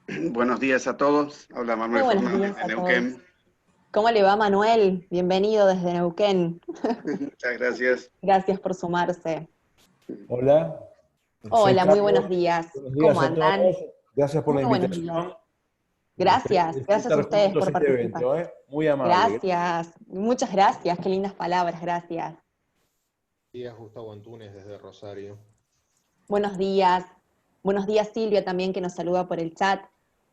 Buenos días a todos. Habla Muy Manuel buenos Fernández días de a todos. Neuquén. ¿Cómo le va, Manuel? Bienvenido desde Neuquén. Muchas gracias. Gracias por sumarse. Hola, soy Hola, muy buenos Carlos. días. Buenos ¿Cómo días a andan? todos. Gracias por Muy la buenos días. invitación. Me gustaría Gracias a disfrutar ustedes juntos por este participar. evento, ¿eh? Muy amable. Gracias, muchas gracias, qué lindas palabras, gracias. Días, Gustavo Antunes desde Rosario. Buenos días. Buenos días, Silvia, también que nos saluda por el chat.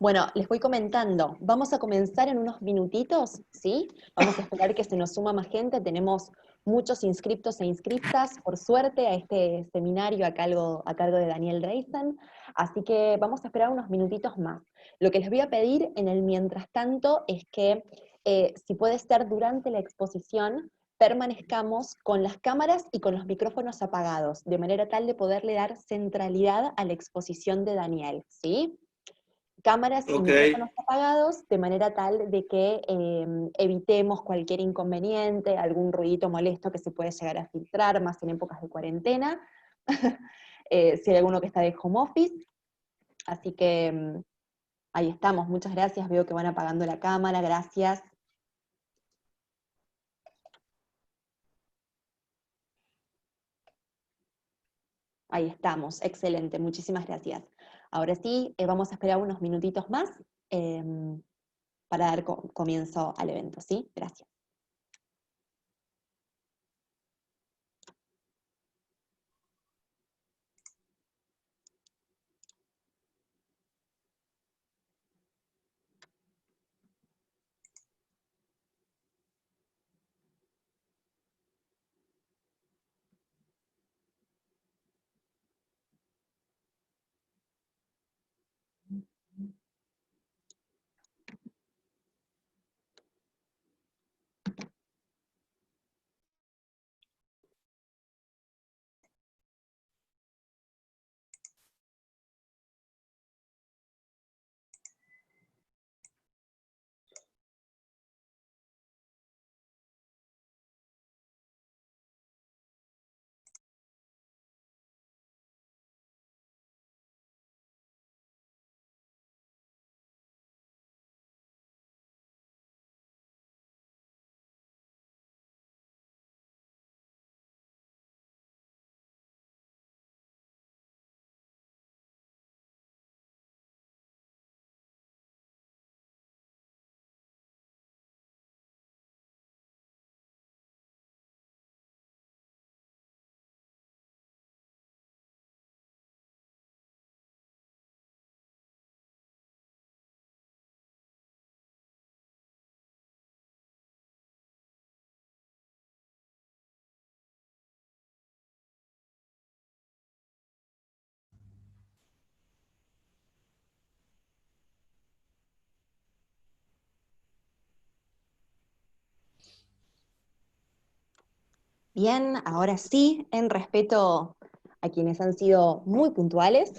Bueno, les voy comentando. Vamos a comenzar en unos minutitos, ¿sí? Vamos a esperar que se nos suma más gente. Tenemos muchos inscriptos e inscriptas, por suerte, a este seminario a cargo de Daniel Reisen. Así que vamos a esperar unos minutitos más. Lo que les voy a pedir en el mientras tanto es que, si puede ser durante la exposición, permanezcamos con las cámaras y con los micrófonos apagados, de manera tal de poderle dar centralidad a la exposición de Daniel, ¿sí? Cámaras y Ok. micrófonos apagados, de manera tal de que evitemos cualquier inconveniente, algún ruidito molesto que se puede llegar a filtrar, más en épocas de cuarentena, si hay alguno que está de home office. Así que ahí estamos, muchas gracias, veo que van apagando la cámara, gracias. Ahí estamos, excelente, muchísimas gracias. Ahora sí, vamos a esperar unos minutitos más para dar comienzo al evento, ¿sí? Gracias. Bien, ahora sí, en respeto a quienes han sido muy puntuales,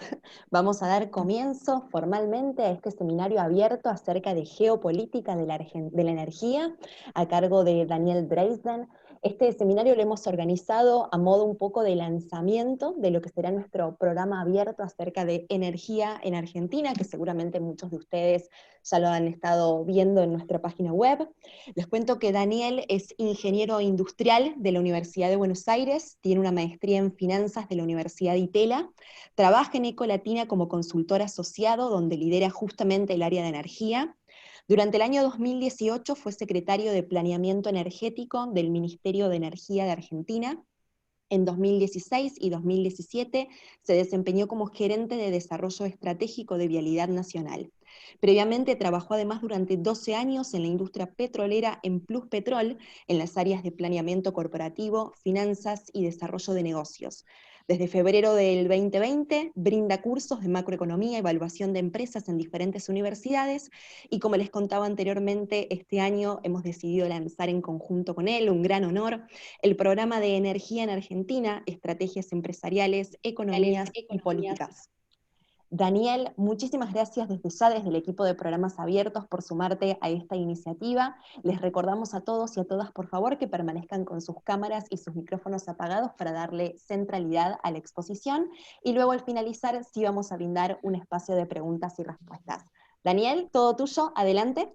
vamos a dar comienzo formalmente a este seminario abierto acerca de geopolítica de la energía, a cargo de Daniel Dreisden. Este seminario lo hemos organizado a modo un poco de lanzamiento de lo que será nuestro programa abierto acerca de energía en Argentina, que seguramente muchos de ustedes ya lo han estado viendo en nuestra página web. Les cuento que Daniel es ingeniero industrial de la Universidad de Buenos Aires, tiene una maestría en finanzas de la Universidad de Itela, trabaja en Ecolatina como consultor asociado, donde lidera justamente el área de energía. Durante el año 2018 fue secretario de Planeamiento Energético del Ministerio de Energía de Argentina. En 2016 y 2017 se desempeñó como gerente de desarrollo estratégico de Vialidad Nacional. Previamente trabajó además durante 12 años en la industria petrolera en Pluspetrol, en las áreas de planeamiento corporativo, finanzas y desarrollo de negocios. Desde febrero del 2020 brinda cursos de macroeconomía y evaluación de empresas en diferentes universidades, y como les contaba anteriormente, este año hemos decidido lanzar en conjunto con él, un gran honor, el programa de energía en Argentina, estrategias empresariales, economías y políticas. Daniel, muchísimas gracias desde ya, desde el equipo de programas abiertos, por sumarte a esta iniciativa. Les recordamos a todos y a todas, por favor, que permanezcan con sus cámaras y sus micrófonos apagados para darle centralidad a la exposición, y luego al finalizar sí vamos a brindar un espacio de preguntas y respuestas. Daniel, todo tuyo, adelante.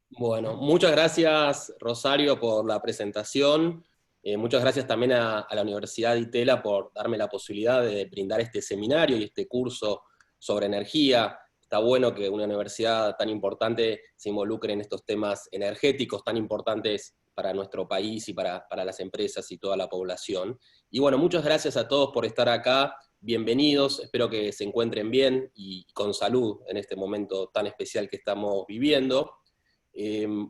Bueno, muchas gracias Rosario por la presentación. Muchas gracias también a la Universidad de Itela por darme la posibilidad de brindar este seminario y este curso sobre energía. Está bueno que una universidad tan importante se involucre en estos temas energéticos tan importantes para nuestro país y para las empresas y toda la población. Y bueno, muchas gracias a todos por estar acá. Bienvenidos, espero que se encuentren bien y con salud en este momento tan especial que estamos viviendo.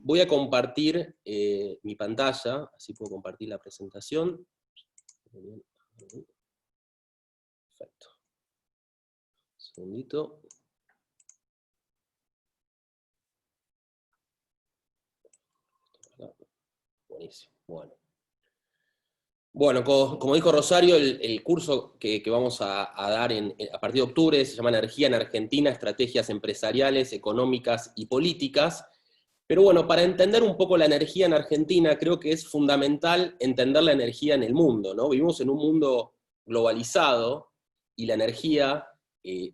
Voy a compartir mi pantalla, así puedo compartir la presentación. Perfecto. Un segundito. Buenísimo. Bueno, como dijo Rosario, el curso que vamos a dar a partir de octubre se llama Energía en Argentina, Estrategias Empresariales, Económicas y Políticas. Pero bueno, para entender un poco la energía en Argentina, creo que es fundamental entender la energía en el mundo, ¿no? Vivimos en un mundo globalizado, y la energía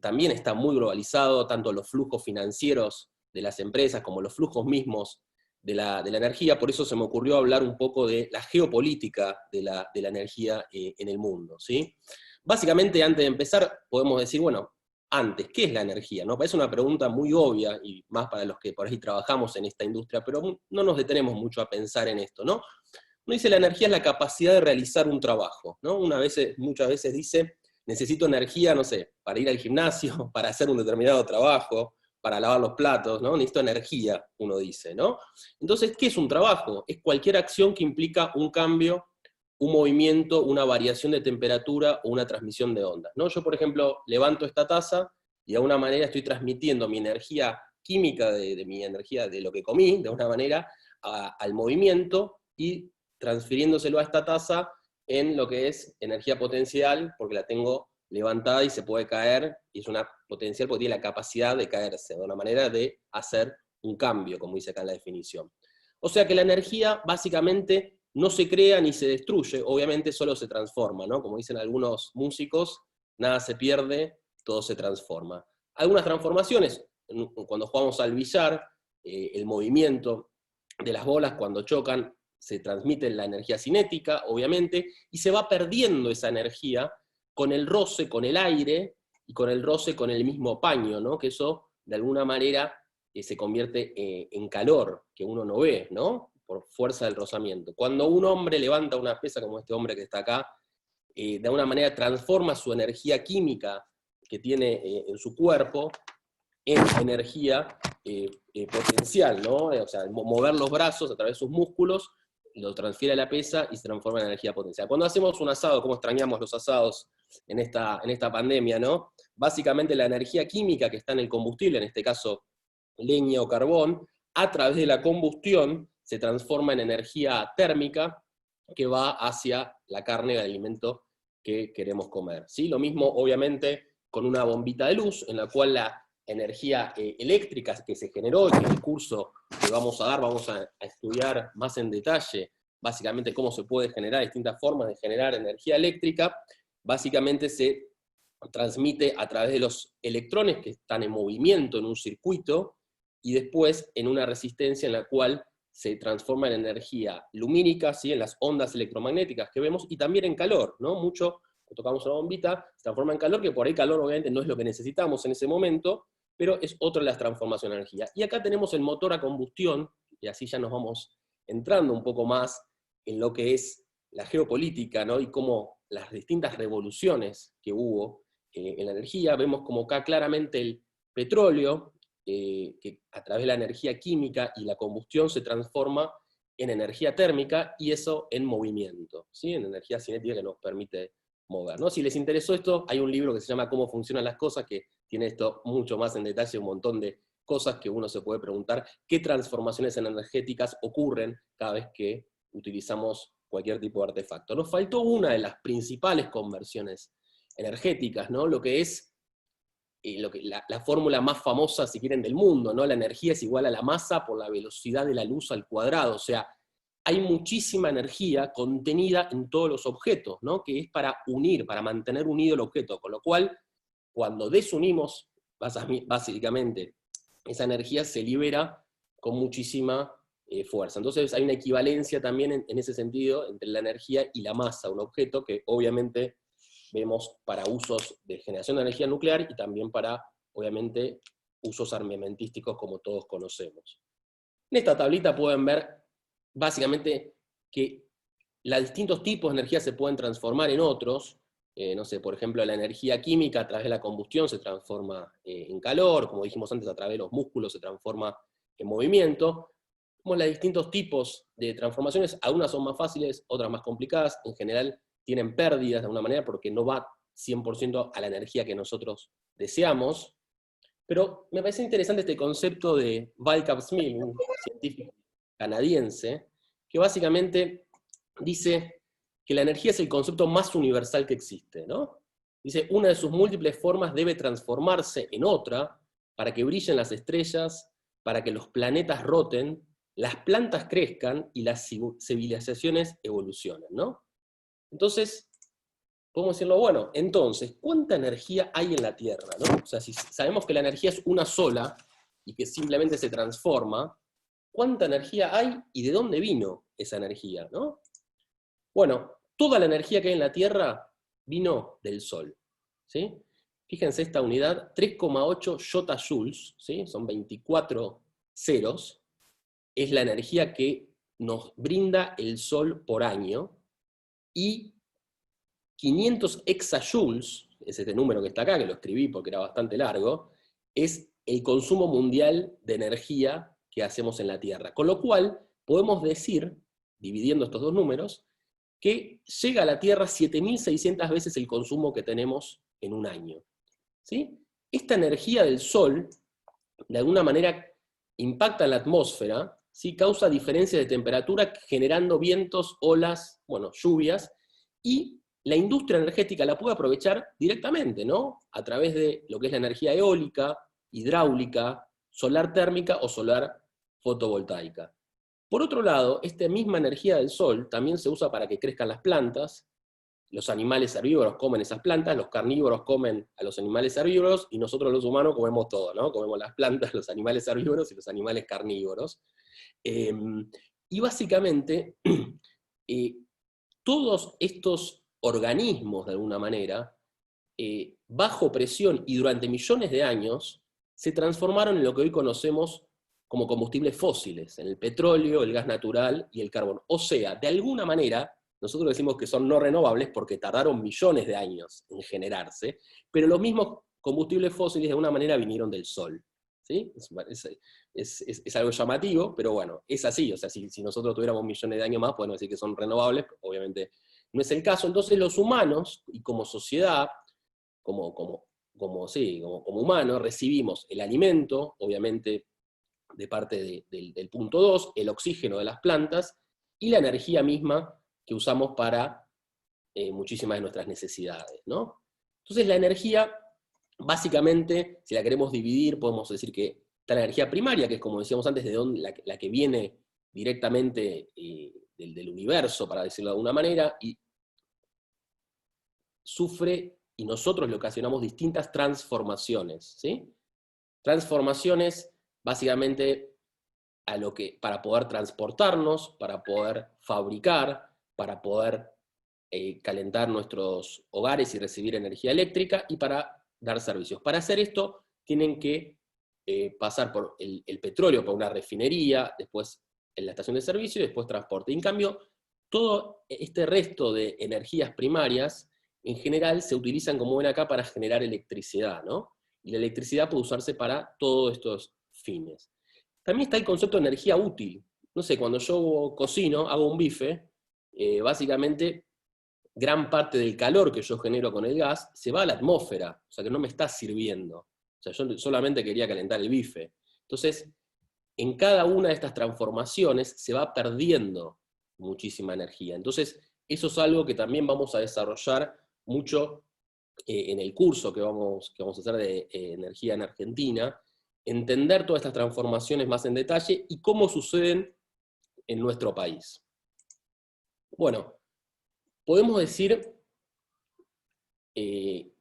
también está muy globalizado, tanto los flujos financieros de las empresas como los flujos mismos de la energía. Por eso se me ocurrió hablar un poco de la geopolítica de la energía en el mundo, ¿sí? Básicamente, antes de empezar, podemos decir, bueno, antes, ¿qué es la energía? ¿No? Parece una pregunta muy obvia, y más para los que por ahí trabajamos en esta industria, pero no nos detenemos mucho a pensar en esto, ¿no? Uno dice, la energía es la capacidad de realizar un trabajo, ¿no? Muchas veces dice, necesito energía, no sé, para ir al gimnasio, para hacer un determinado trabajo, para lavar los platos, ¿no? Necesito energía, uno dice, ¿no? Entonces, ¿qué es un trabajo? Es cualquier acción que implica un cambio, un movimiento, una variación de temperatura o una transmisión de ondas, ¿no? Yo, por ejemplo, levanto esta taza y de alguna manera estoy transmitiendo mi energía química, de mi energía de lo que comí, de alguna manera, al movimiento, y transfiriéndoselo a esta taza en lo que es energía potencial, porque la tengo levantada y se puede caer, y es una potencial porque tiene la capacidad de caerse, de una manera de hacer un cambio, como dice acá en la definición. O sea que la energía básicamente no se crea ni se destruye, obviamente solo se transforma, ¿no? Como dicen algunos músicos, nada se pierde, todo se transforma. Algunas transformaciones, cuando jugamos al billar, el movimiento de las bolas cuando chocan, se transmite la energía cinética, obviamente, y se va perdiendo esa energía con el roce, con el aire, y con el roce con el mismo paño, ¿no? Que eso, de alguna manera, se convierte en calor, que uno no ve, ¿no? Por fuerza del rozamiento. Cuando un hombre levanta una pesa, como este hombre que está acá, de alguna manera transforma su energía química que tiene en su cuerpo en energía potencial, ¿no? O sea, mover los brazos a través de sus músculos, lo transfiere a la pesa y se transforma en energía potencial. Cuando hacemos un asado, como extrañamos los asados en esta pandemia, ¿no? Básicamente la energía química que está en el combustible, en este caso leña o carbón, a través de la combustión se transforma en energía térmica que va hacia la carne, el alimento que queremos comer, ¿sí? Lo mismo, obviamente, con una bombita de luz, en la cual la energía eléctrica que se generó, y que en el curso que vamos a dar vamos a estudiar más en detalle, básicamente cómo se puede generar, distintas formas de generar energía eléctrica, básicamente se transmite a través de los electrones que están en movimiento en un circuito, y después en una resistencia en la cual se transforma en energía lumínica, ¿sí? En las ondas electromagnéticas que vemos, y también en calor, ¿no? Mucho, cuando tocamos una bombita, se transforma en calor, que por ahí calor obviamente no es lo que necesitamos en ese momento, pero es otra de las transformaciones de energía. Y acá tenemos el motor a combustión, y así ya nos vamos entrando un poco más en lo que es la geopolítica, ¿no? Y cómo las distintas revoluciones que hubo en la energía, vemos como acá claramente el petróleo, que a través de la energía química y la combustión se transforma en energía térmica, y eso en movimiento, ¿sí? En energía cinética que nos permite mover, ¿no? Si les interesó esto, hay un libro que se llama Cómo funcionan las cosas, que tiene esto mucho más en detalle, un montón de cosas que uno se puede preguntar, qué transformaciones energéticas ocurren cada vez que utilizamos cualquier tipo de artefacto. Nos faltó una de las principales conversiones energéticas, ¿no? Lo que es la fórmula más famosa, si quieren, del mundo, ¿no? La energía es igual a la masa por la velocidad de la luz al cuadrado. O sea, hay muchísima energía contenida en todos los objetos, ¿no? Que es para unir, para mantener unido el objeto, con lo cual, cuando desunimos básicamente esa energía se libera con muchísima fuerza. Entonces hay una equivalencia también en ese sentido entre la energía y la masa, un objeto que obviamente vemos para usos de generación de energía nuclear y también para, obviamente, usos armamentísticos como todos conocemos. En esta tablita pueden ver básicamente que los distintos tipos de energía se pueden transformar en otros. No sé, por ejemplo, la energía química a través de la combustión se transforma en calor, como dijimos antes, a través de los músculos se transforma en movimiento. Como los distintos tipos de transformaciones, algunas son más fáciles, otras más complicadas, en general tienen pérdidas de alguna manera porque no va 100% a la energía que nosotros deseamos. Pero me parece interesante este concepto de Val Capps-Smith, un científico canadiense, que básicamente dice que la energía es el concepto más universal que existe, ¿no? Dice, una de sus múltiples formas debe transformarse en otra, para que brillen las estrellas, para que los planetas roten, las plantas crezcan y las civilizaciones evolucionen, ¿no? Entonces, podemos decirlo, bueno, entonces, ¿cuánta energía hay en la Tierra, ¿no? O sea, si sabemos que la energía es una sola, y que simplemente se transforma, ¿cuánta energía hay y de dónde vino esa energía, ¿no? Bueno, toda la energía que hay en la Tierra vino del Sol, ¿sí? Fíjense esta unidad, 3,8 JJ, ¿sí? Son 24 ceros, es la energía que nos brinda el Sol por año, y 500 exajoules, es este número que está acá, que lo escribí porque era bastante largo, es el consumo mundial de energía que hacemos en la Tierra. Con lo cual, podemos decir, dividiendo estos dos números, que llega a la Tierra 7.600 veces el consumo que tenemos en un año. ¿Sí? Esta energía del Sol, de alguna manera, impacta en la atmósfera, ¿sí? Causa diferencias de temperatura generando vientos, olas, bueno, lluvias, y la industria energética la puede aprovechar directamente, ¿no? A través de lo que es la energía eólica, hidráulica, solar térmica o solar fotovoltaica. Por otro lado, esta misma energía del sol también se usa para que crezcan las plantas, los animales herbívoros comen esas plantas, los carnívoros comen a los animales herbívoros, y nosotros los humanos comemos todo, ¿no? Comemos las plantas, los animales herbívoros y los animales carnívoros. Y básicamente, todos estos organismos, de alguna manera, bajo presión y durante millones de años, se transformaron en lo que hoy conocemos como combustibles fósiles, en el petróleo, el gas natural y el carbón. O sea, de alguna manera, nosotros decimos que son no renovables porque tardaron millones de años en generarse, pero los mismos combustibles fósiles de alguna manera vinieron del Sol. ¿Sí? Es algo llamativo, pero bueno, es así. O sea, si nosotros tuviéramos millones de años más, podemos decir que son renovables, obviamente no es el caso. Entonces los humanos, y como sociedad, como humanos, recibimos el alimento, obviamente, de parte del punto 2, el oxígeno de las plantas, y la energía misma que usamos para muchísimas de nuestras necesidades, ¿no? Entonces la energía, básicamente, si la queremos dividir, podemos decir que está la energía primaria, que es, como decíamos antes, de donde, la que viene directamente del universo, para decirlo de alguna manera, y sufre, y nosotros le ocasionamos distintas transformaciones, ¿sí? Transformaciones, básicamente, para poder transportarnos, para poder fabricar, para poder calentar nuestros hogares y recibir energía eléctrica, y para dar servicios. Para hacer esto, tienen que pasar por el petróleo, por una refinería, después en la estación de servicio, y después transporte. Y en cambio, todo este resto de energías primarias, en general, se utilizan, como ven acá, para generar electricidad, ¿no? Y la electricidad puede usarse para todos estos fines. También está el concepto de energía útil. No sé, cuando yo cocino, hago un bife, básicamente gran parte del calor que yo genero con el gas se va a la atmósfera, o sea que no me está sirviendo. O sea, yo solamente quería calentar el bife. Entonces, en cada una de estas transformaciones se va perdiendo muchísima energía. Entonces, eso es algo que también vamos a desarrollar mucho en el curso que vamos a hacer de energía en Argentina, entender todas estas transformaciones más en detalle y cómo suceden en nuestro país. Bueno, podemos decir que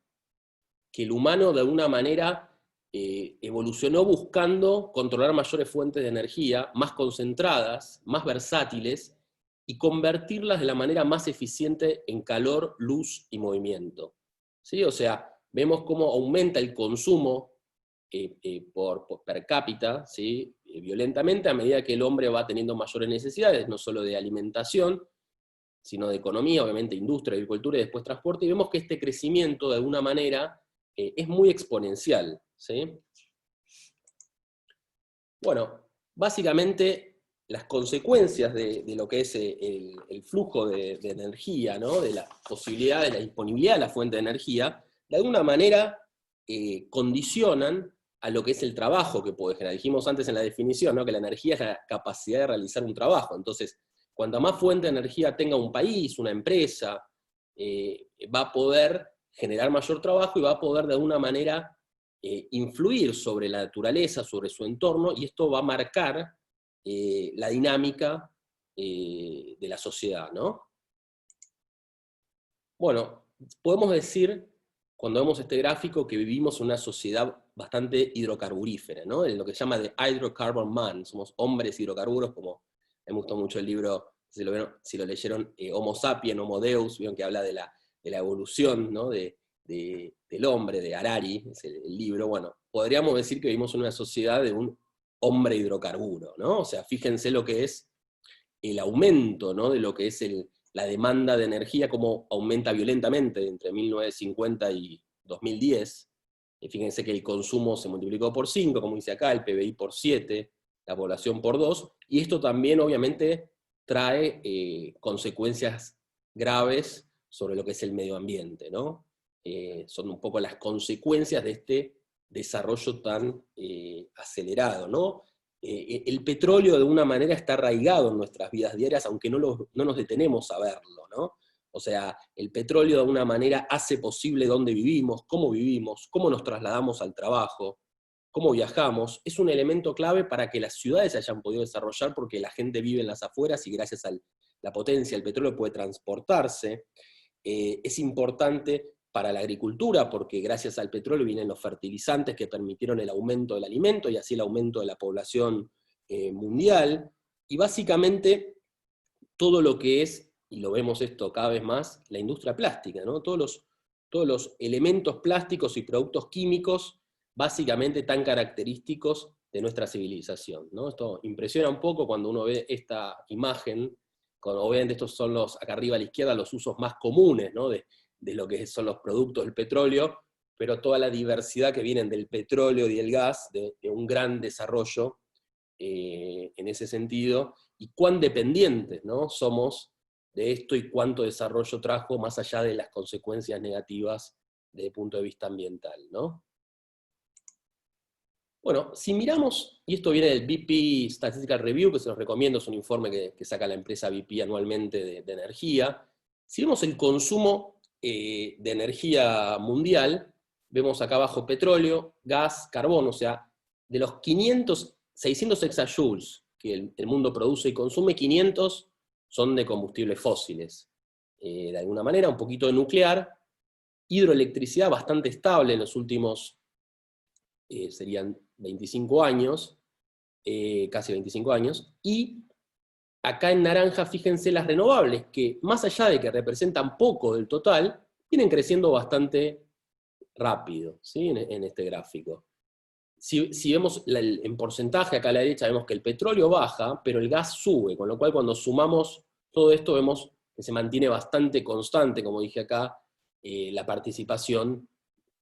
el humano de alguna manera evolucionó buscando controlar mayores fuentes de energía, más concentradas, más versátiles, y convertirlas de la manera más eficiente en calor, luz y movimiento. ¿Sí? O sea, vemos cómo aumenta el consumo per cápita, ¿sí? Violentamente, a medida que el hombre va teniendo mayores necesidades, no solo de alimentación, sino de economía, obviamente industria, agricultura y después transporte, y vemos que este crecimiento, de alguna manera, es muy exponencial. ¿Sí? Bueno, básicamente las consecuencias de lo que es el flujo de energía, ¿no? De la posibilidad, de la disponibilidad de la fuente de energía, de alguna manera condicionan a lo que es el trabajo que puede generar. Dijimos antes en la definición, ¿no? Que la energía es la capacidad de realizar un trabajo. Entonces, cuanta más fuente de energía tenga un país, una empresa, va a poder generar mayor trabajo y va a poder de alguna manera influir sobre la naturaleza, sobre su entorno, y esto va a marcar la dinámica de la sociedad, ¿no? Bueno, podemos decir, cuando vemos este gráfico, que vivimos en una sociedad bastante hidrocarburífera, ¿no? En lo que se llama The Hydrocarbon Man, somos hombres hidrocarburos, como me gustó mucho el libro, si lo leyeron, Homo Sapiens, Homo Deus, vieron que habla de la evolución, ¿no? Del hombre, de Harari, es el libro. Bueno, podríamos decir que vivimos en una sociedad de un hombre hidrocarburo, ¿no? O sea, fíjense lo que es el aumento, ¿no? De lo que es la demanda de energía, cómo aumenta violentamente entre 1950 y 2010. Y fíjense que el consumo se multiplicó por 5, como dice acá, el PBI por 7, la población por 2, y esto también obviamente trae consecuencias graves sobre lo que es el medio ambiente, ¿no? Son un poco las consecuencias de este desarrollo tan acelerado, ¿no? El petróleo de alguna manera está arraigado en nuestras vidas diarias, aunque no nos detenemos a verlo, ¿no? O sea, el petróleo de alguna manera hace posible dónde vivimos, cómo nos trasladamos al trabajo, cómo viajamos. Es un elemento clave para que las ciudades se hayan podido desarrollar, porque la gente vive en las afueras y gracias a la potencia del petróleo puede transportarse. Es importante para la agricultura, porque gracias al petróleo vienen los fertilizantes que permitieron el aumento del alimento y así el aumento de la población mundial, y básicamente todo lo que es, y lo vemos esto cada vez más, la industria plástica, ¿no? Todos los elementos plásticos y productos químicos básicamente tan característicos de nuestra civilización, ¿no? Esto impresiona un poco cuando uno ve esta imagen, obviamente estos son acá arriba a la izquierda, los usos más comunes, ¿no? de lo que son los productos del petróleo, pero toda la diversidad que vienen del petróleo y el gas, de un gran desarrollo en ese sentido, y cuán dependientes, ¿no? somos de esto y cuánto desarrollo trajo, más allá de las consecuencias negativas desde el punto de vista ambiental, ¿no? Bueno, si miramos, y esto viene del BP Statistical Review, que se los recomiendo, es un informe que saca la empresa BP anualmente de energía. Si vemos el consumo de energía mundial, vemos acá abajo petróleo, gas, carbón, o sea, de los 600 exajoules que el mundo produce y consume, 500 son de combustibles fósiles. De alguna manera, un poquito de nuclear, hidroelectricidad bastante estable en los últimos, serían 25 años, casi 25 años, y acá en naranja, fíjense las renovables, que más allá de que representan poco del total, vienen creciendo bastante rápido, ¿sí? en este gráfico. Si vemos en porcentaje acá a la derecha, vemos que el petróleo baja, pero el gas sube, con lo cual cuando sumamos todo esto vemos que se mantiene bastante constante, como dije acá, la participación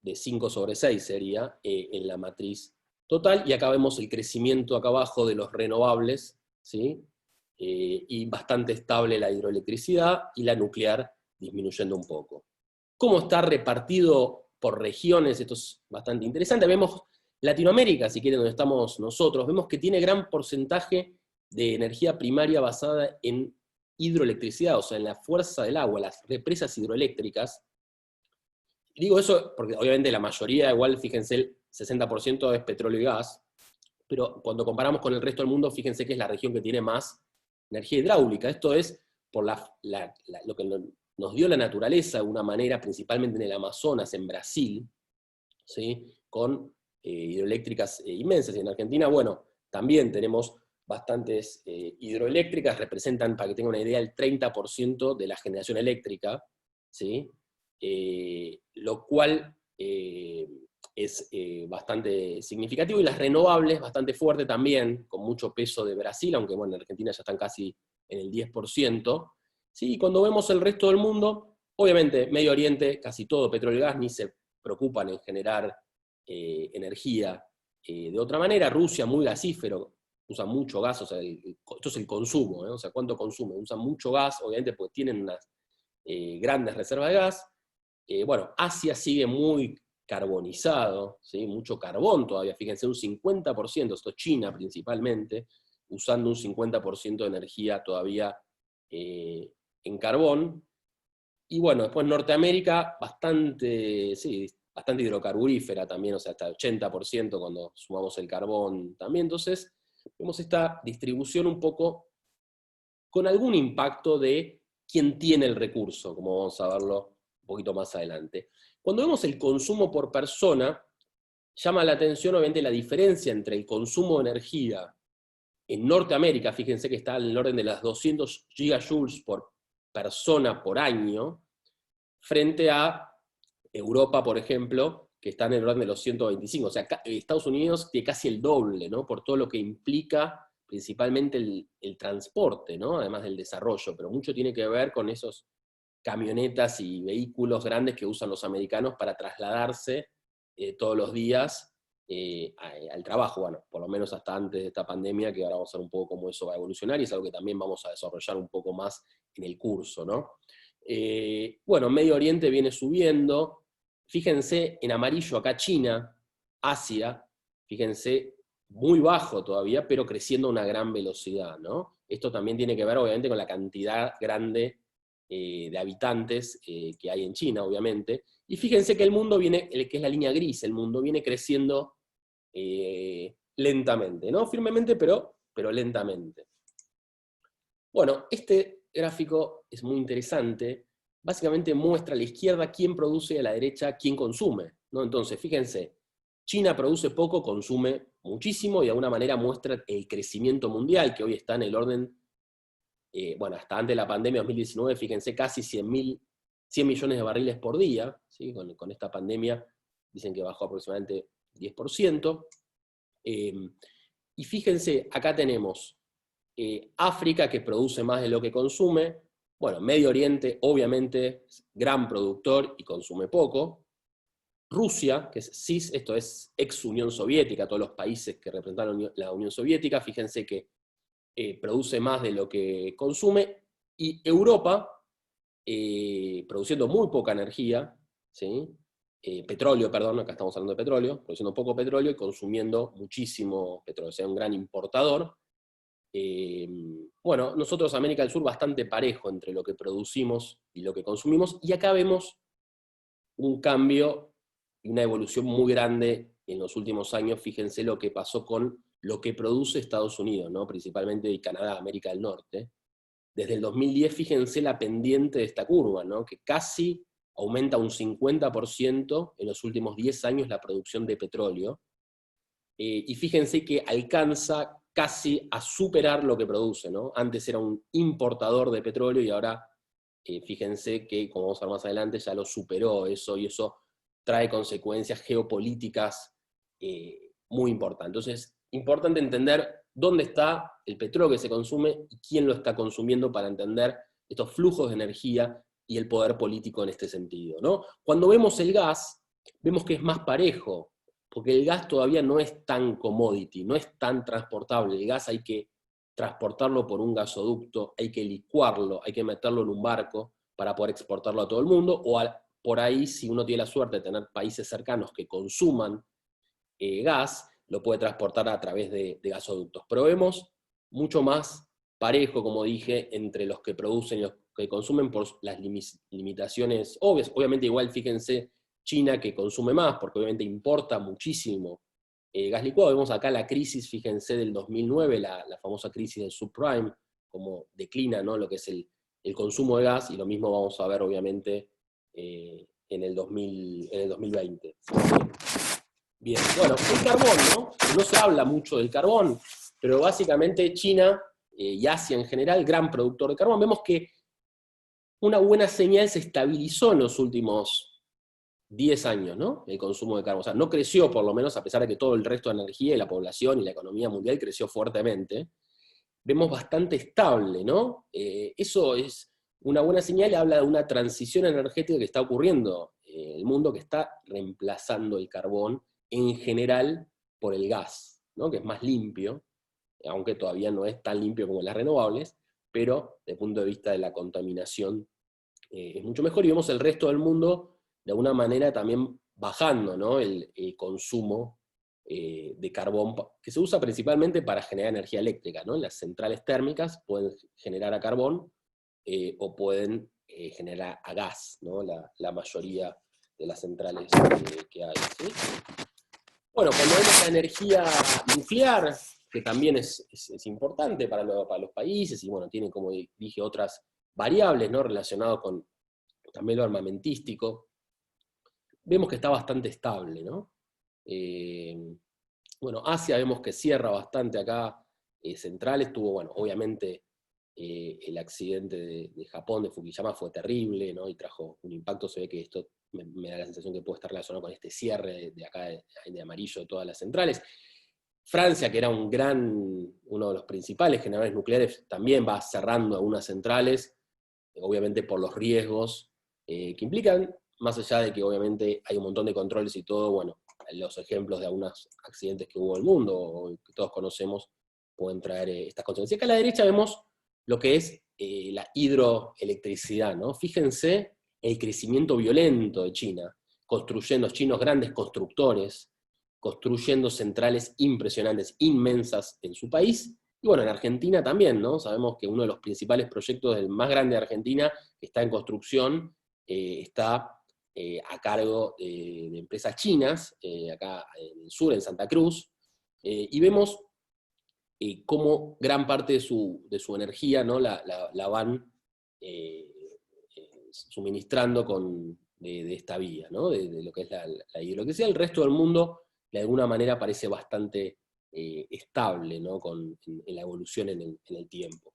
de 5/6 sería en la matriz total, y acá vemos el crecimiento acá abajo de los renovables, ¿sí? Y bastante estable la hidroelectricidad, y la nuclear disminuyendo un poco. ¿Cómo está repartido por regiones? Esto es bastante interesante. Vemos Latinoamérica, si quieren, donde estamos nosotros, vemos que tiene gran porcentaje de energía primaria basada en hidroelectricidad, o sea, en la fuerza del agua, las represas hidroeléctricas. Digo eso porque obviamente la mayoría, igual, fíjense, el 60% es petróleo y gas, pero cuando comparamos con el resto del mundo, fíjense que es la región que tiene más energía hidráulica. Esto es por lo que nos dio la naturaleza de una manera, principalmente en el Amazonas, en Brasil, ¿sí? Con hidroeléctricas inmensas, y en Argentina, bueno, también tenemos bastantes hidroeléctricas, representan, para que tengan una idea, el 30% de la generación eléctrica, ¿sí? Lo cual es bastante significativo, y las renovables bastante fuerte también, con mucho peso de Brasil, aunque bueno, en Argentina ya están casi en el 10%. ¿Sí? Y cuando vemos el resto del mundo, obviamente Medio Oriente, casi todo petróleo y gas, ni se preocupan en generar energía de otra manera. Rusia, muy gasífero, usa mucho gas, o sea, esto es el consumo, o sea, ¿cuánto consume? Usan mucho gas, obviamente porque tienen unas grandes reservas de gas. Bueno, Asia sigue muy carbonizado, ¿sí? Mucho carbón todavía, fíjense, un 50%, esto es China principalmente, usando un 50% de energía todavía en carbón. Y bueno, después Norteamérica, bastante, sí, bastante hidrocarburífera también, o sea, hasta el 80% cuando sumamos el carbón también. Entonces, vemos esta distribución un poco con algún impacto de quién tiene el recurso, como vamos a verlo un poquito más adelante. Cuando vemos el consumo por persona, llama la atención obviamente la diferencia entre el consumo de energía en Norteamérica, fíjense que está en el orden de las 200 gigajoules por persona por año, frente a Europa, por ejemplo, que está en el orden de los 125. O sea, Estados Unidos tiene casi el doble, ¿no? Por todo lo que implica principalmente el transporte, ¿no? Además del desarrollo, pero mucho tiene que ver con esos camionetas y vehículos grandes que usan los americanos para trasladarse todos los días al trabajo, bueno, por lo menos hasta antes de esta pandemia, que ahora vamos a ver un poco cómo eso va a evolucionar, y es algo que también vamos a desarrollar un poco más en el curso, ¿no? Bueno, Medio Oriente viene subiendo, fíjense en amarillo acá China, Asia, fíjense, muy bajo todavía, pero creciendo a una gran velocidad, ¿no? Esto también tiene que ver obviamente con la cantidad grande de habitantes que hay en China, obviamente, y fíjense que el mundo viene, que es la línea gris, el mundo viene creciendo lentamente, ¿no? Firmemente, pero lentamente. Bueno, este gráfico es muy interesante, básicamente muestra a la izquierda quién produce y a la derecha quién consume, ¿no? Entonces, fíjense, China produce poco, consume muchísimo, y de alguna manera muestra el crecimiento mundial, que hoy está en el orden, bueno, hasta antes de la pandemia 2019, fíjense, casi 100 millones de barriles por día, ¿sí? Con esta pandemia dicen que bajó aproximadamente 10%. Y fíjense, acá tenemos África, que produce más de lo que consume. Bueno, Medio Oriente, obviamente, es gran productor y consume poco. Rusia, que es CIS, esto es ex Unión Soviética, todos los países que representaron la Unión Soviética, fíjense que produce más de lo que consume. Y Europa, produciendo muy poca energía, ¿sí? Petróleo, perdón, acá estamos hablando de petróleo, produciendo poco petróleo y consumiendo muchísimo petróleo, o sea, un gran importador. Bueno, nosotros América del Sur bastante parejo entre lo que producimos y lo que consumimos, y acá vemos un cambio y una evolución muy grande en los últimos años. Fíjense lo que pasó con lo que produce Estados Unidos, ¿no? Principalmente y Canadá, América del Norte. Desde el 2010, fíjense la pendiente de esta curva, ¿no? Que casi aumenta un 50% en los últimos 10 años la producción de petróleo, y fíjense que alcanza casi a superar lo que produce, ¿no? Antes era un importador de petróleo y ahora fíjense que, como vamos a ver más adelante, ya lo superó eso, y eso trae consecuencias geopolíticas muy importantes. Entonces, importante entender dónde está el petróleo que se consume y quién lo está consumiendo para entender estos flujos de energía y el poder político en este sentido, ¿no? Cuando vemos el gas, vemos que es más parejo, porque el gas todavía no es tan commodity, no es tan transportable. El gas hay que transportarlo por un gasoducto, hay que licuarlo, hay que meterlo en un barco para poder exportarlo a todo el mundo, o por ahí, si uno tiene la suerte de tener países cercanos que consuman gas, lo puede transportar a través de gasoductos. Pero vemos mucho más parejo, como dije, entre los que producen y los que consumen, por las limitaciones obvias. Obviamente igual, fíjense, China, que consume más, porque obviamente importa muchísimo gas licuado. Vemos acá la crisis, fíjense, del 2009, la famosa crisis del subprime, como declina, ¿no? Lo que es el consumo de gas, y lo mismo vamos a ver obviamente en el 2020. Bien, bueno, el carbón, ¿no? No se habla mucho del carbón, pero básicamente China y Asia en general, gran productor de carbón. Vemos que una buena señal se estabilizó en los últimos 10 años, ¿no? El consumo de carbón. O sea, no creció por lo menos, a pesar de que todo el resto de energía y la población y la economía mundial creció fuertemente. Vemos bastante estable, ¿no? Eso es una buena señal y habla de una transición energética que está ocurriendo en el mundo, que está reemplazando el carbón en general por el gas, ¿no? Que es más limpio, aunque todavía no es tan limpio como las renovables, pero desde el punto de vista de la contaminación es mucho mejor, y vemos el resto del mundo de alguna manera también bajando, ¿no? el consumo de carbón, que se usa principalmente para generar energía eléctrica, ¿no? Las centrales térmicas pueden generar a carbón o pueden generar a gas, ¿no? La mayoría de las centrales que hay, ¿sí? Bueno, cuando vemos la energía nuclear, que también es importante para los países, y bueno, tiene, como dije, otras variables, ¿no? Relacionadas con también lo armamentístico, vemos que está bastante estable, ¿no? Bueno, Asia vemos que cierra bastante acá centrales, tuvo, bueno, obviamente el accidente de Japón, de Fukushima, fue terrible, ¿no? Y trajo un impacto. Se ve que esto me da la sensación que puede estar relacionado con este cierre de acá de amarillo de todas las centrales. Francia, que era uno de los principales generadores nucleares, también va cerrando algunas centrales, obviamente por los riesgos que implican, más allá de que obviamente hay un montón de controles y todo. Bueno, los ejemplos de algunos accidentes que hubo en el mundo, o que todos conocemos, pueden traer estas consecuencias. Acá a la derecha vemos lo que es la hidroelectricidad, ¿no? Fíjense el crecimiento violento de China, construyendo, chinos grandes constructores, construyendo centrales impresionantes, inmensas en su país, y bueno, en Argentina también, ¿no? Sabemos que uno de los principales proyectos, el más grande de Argentina, que está en construcción, está a cargo de empresas chinas, acá en el sur, en Santa Cruz, y vemos cómo gran parte de su energía, ¿no? la van suministrando de esta vía, ¿no? De lo que es la hidroelectricidad. El resto del mundo, de alguna manera, parece bastante estable, ¿no? En la evolución en el tiempo.